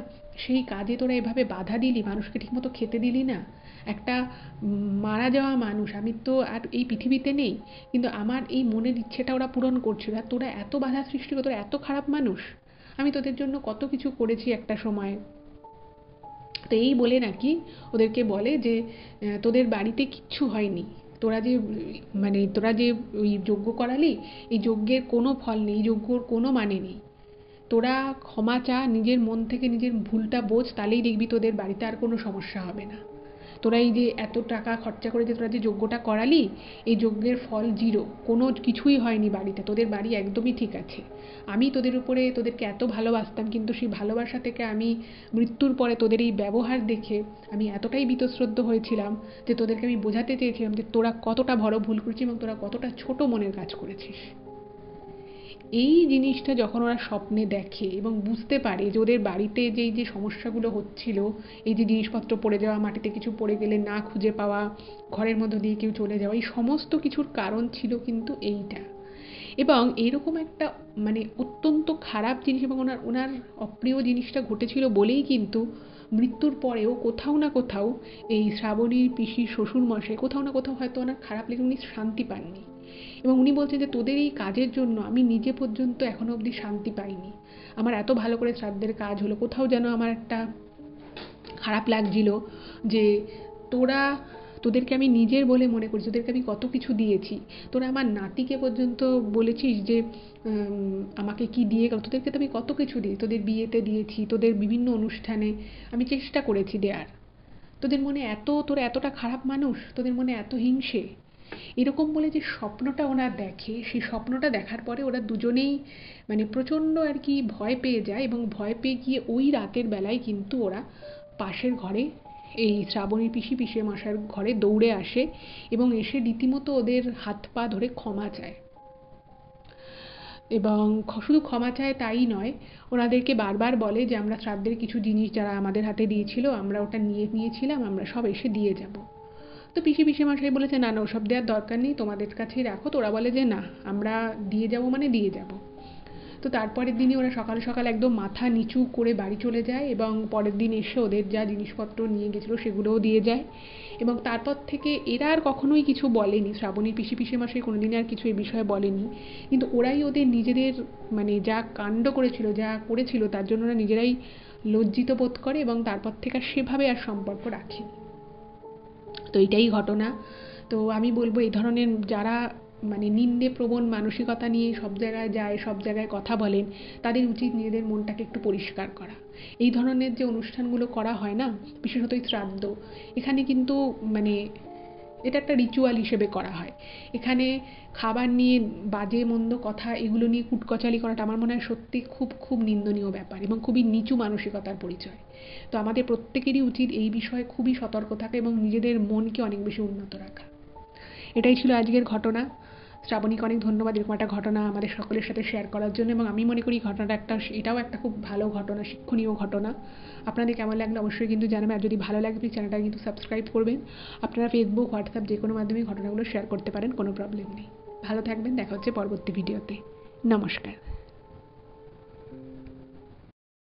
সেই কাজে তোরা এভাবে বাধা দিলি, মানুষকে ঠিকমতো খেতে দিলি না, একটা মারা যাওয়া মানুষ, আমি তো আর এই পৃথিবীতে নেই, কিন্তু আমার এই মনের ইচ্ছেটা ওরা পূরণ করছিল, আর তোরা এত বাধা সৃষ্টি করে, তোরা এত খারাপ মানুষ, আমি তোদের জন্য কত কিছু করেছি একটা সময়। তো এই বলে নাকি ওদেরকে বলে যে তোদের বাড়িতে কিচ্ছু হয়নি, তোরা যে ওই যজ্ঞ করালি, এই যজ্ঞের কোনো ফল নেই, এই যজ্ঞর কোনো মানে নেই, তোরা ক্ষমা চা, নিজের মন থেকে নিজের ভুলটা বোঝ, তাহলেই দেখবি তোদের বাড়িতে আর কোনো সমস্যা হবে না। তোরা এই যে এত টাকা খরচা করে যে তোরা যে যজ্ঞটা করালি, এই যজ্ঞের ফল জিরো, কোনো কিছুই হয়নি বাড়িতে, তোদের বাড়ি একদমই ঠিক আছে। আমি তোদেরকে এত ভালোবাসতাম, কিন্তু সেই ভালোবাসা থেকে আমি মৃত্যুর পরে তোদের এই ব্যবহার দেখে আমি এতটাই বীতশ্রদ্ধ হয়েছিলাম যে তোদেরকে আমি বোঝাতে চেয়েছিলাম যে তোরা কতটা বড় ভুল করেছিস এবং তোরা কতটা ছোট মনের কাজ করেছিস। এই জিনিসটা যখন ওরা স্বপ্নে দেখে এবং বুঝতে পারে যে ওদের বাড়িতে যে সমস্যাগুলো হচ্ছিল, এই যে জিনিসপত্র পড়ে যাওয়া, মাটিতে কিছু পড়ে গেলে না খুঁজে পাওয়া, ঘরের মধ্য দিয়ে কেউ চলে যাওয়া, এই সমস্ত কিছুর কারণ ছিল কিন্তু এইটা। এবং এরকম একটা মানে অত্যন্ত খারাপ জিনিস এবং ওনার অপ্রিয় জিনিসটা ঘটেছিল বলেই কিন্তু মৃত্যুর পরেও কোথাও না কোথাও এই শ্রাবণীর পিসির শ্বশুরমশাই কোথাও না কোথাও হয়তো ওনার খারাপ লেগে উনি শান্তি পাননি, এবং উনি বলছেন যে তোদের এই কাজের জন্য আমি নিজে পর্যন্ত এখনো অবধি শান্তি পাইনি, আমার এত ভালো করে শ্রাদ্ধের কাজ হলো, কোথাও যেন আমার একটা খারাপ লাগছিল যে তোদেরকে আমি নিজের বলে মনে করছি, তোদেরকে আমি কত কিছু দিয়েছি, তোরা আমার নাতিকে পর্যন্ত বলেছিস যে আমাকে কি দিয়ে গেল, তোদেরকে তো আমি কত কিছু দিই, তোদের বিয়েতে দিয়েছি, তোদের বিভিন্ন অনুষ্ঠানে আমি চেষ্টা করেছি দেয়ার, তোরা এতটা খারাপ মানুষ, তোদের মনে এত হিংসে, এরকম বলে যে স্বপ্নটা ওরা দেখে, সেই স্বপ্নটা দেখার পরে ওরা দুজনেই মানে প্রচণ্ড আর কি ভয় পেয়ে যায়, এবং ভয় পেয়ে গিয়ে ওই রাতের বেলায় কিন্তু ওরা পাশের ঘরে এই শ্রাবণী পিসে মশাইয়ের ঘরে দৌড়ে আসে এবং এসে রীতিমতো ওদের হাত পা ধরে ক্ষমা চায়। এবং শুধু ক্ষমা চায় তাই নয়, ওনাদেরকে বারবার বলে যে আমরা শ্রাদ্ধের কিছু জিনিস যারা আমাদের হাতে দিয়েছিল আমরা ওটা নিয়েছিলাম, আমরা সব এসে দিয়ে যাব। তো পিসে মশাই বলেছে না ওসব দেওয়ার দরকার নেই, তোমাদের কাছেই রাখো। তো ওরা বলে যে না, আমরা দিয়ে যাব মানে দিয়ে যাব। তো তারপরের দিনই ওরা সকাল সকাল একদম মাথা নিচু করে বাড়ি চলে যায় এবং পরের দিন এসে ওদের যা জিনিসপত্র নিয়ে গেছিলো সেগুলোও দিয়ে যায়। এবং তারপর থেকে এরা আর কখনোই কিছু বলেনি, শ্রাবণীর পিসে মশাই কোনোদিনই আর কিছু এই বিষয়ে বলেনি। কিন্তু ওরাই ওদের নিজেদের মানে যা কাণ্ড করেছিল, যা করেছিল তার জন্য ওরা নিজেরাই লজ্জিত বোধ করে এবং তারপর থেকে আর সেভাবে আর সম্পর্ক রাখেনি। তো এটাই ঘটনা। তো আমি বলবো এই ধরনের যারা মানে নিন্দে প্রবণ মানসিকতা নিয়ে সব জায়গায় যায়, সব জায়গায় কথা বলেন, তাদের উচিত নিজেদের মনটাকে একটু পরিষ্কার করা। এই ধরনের যে অনুষ্ঠানগুলো করা হয় না, বিশেষত এই শ্রাদ্ধ, এখানে কিন্তু মানে এটা একটা রিচুয়াল হিসেবে করা হয়। এখানে খাবার নিয়ে বাজে মন্দ কথা এগুলো নিয়ে কুটকচালি করাটা আমার মনে হয় সত্যি খুব খুব নিন্দনীয় ব্যাপার এবং খুবই নিচু মানসিকতার পরিচয়। তো আমাদের প্রত্যেকেরই উচিত এই বিষয়ে খুবই সতর্ক থাকা এবং নিজেদের মনকে অনেক বেশি উন্নত রাখা। এটাই ছিল আজকের ঘটনা। শ্রাবণীকে অনেক ধন্যবাদ এরকম একটা ঘটনা আমাদের সকলের সাথে শেয়ার করার জন্য, এবং আমি মনে করি ঘটনাটা এটাও একটা খুব ভালো ঘটনা, শিক্ষণীয় ঘটনা। আপনাদের কেমন লাগলো অবশ্যই কিন্তু জানাবেন। আর যদি ভালো লাগে প্লিজ চ্যানেলটা কিন্তু সাবস্ক্রাইব করবেন। আপনারা ফেসবুক, হোয়াটসঅ্যাপ যে কোনো মাধ্যমে ঘটনাগুলো শেয়ার করতে পারেন, কোনো প্রবলেম নেই। ভালো থাকবেন, দেখা হচ্ছে পরবর্তী ভিডিওতে। নমস্কার।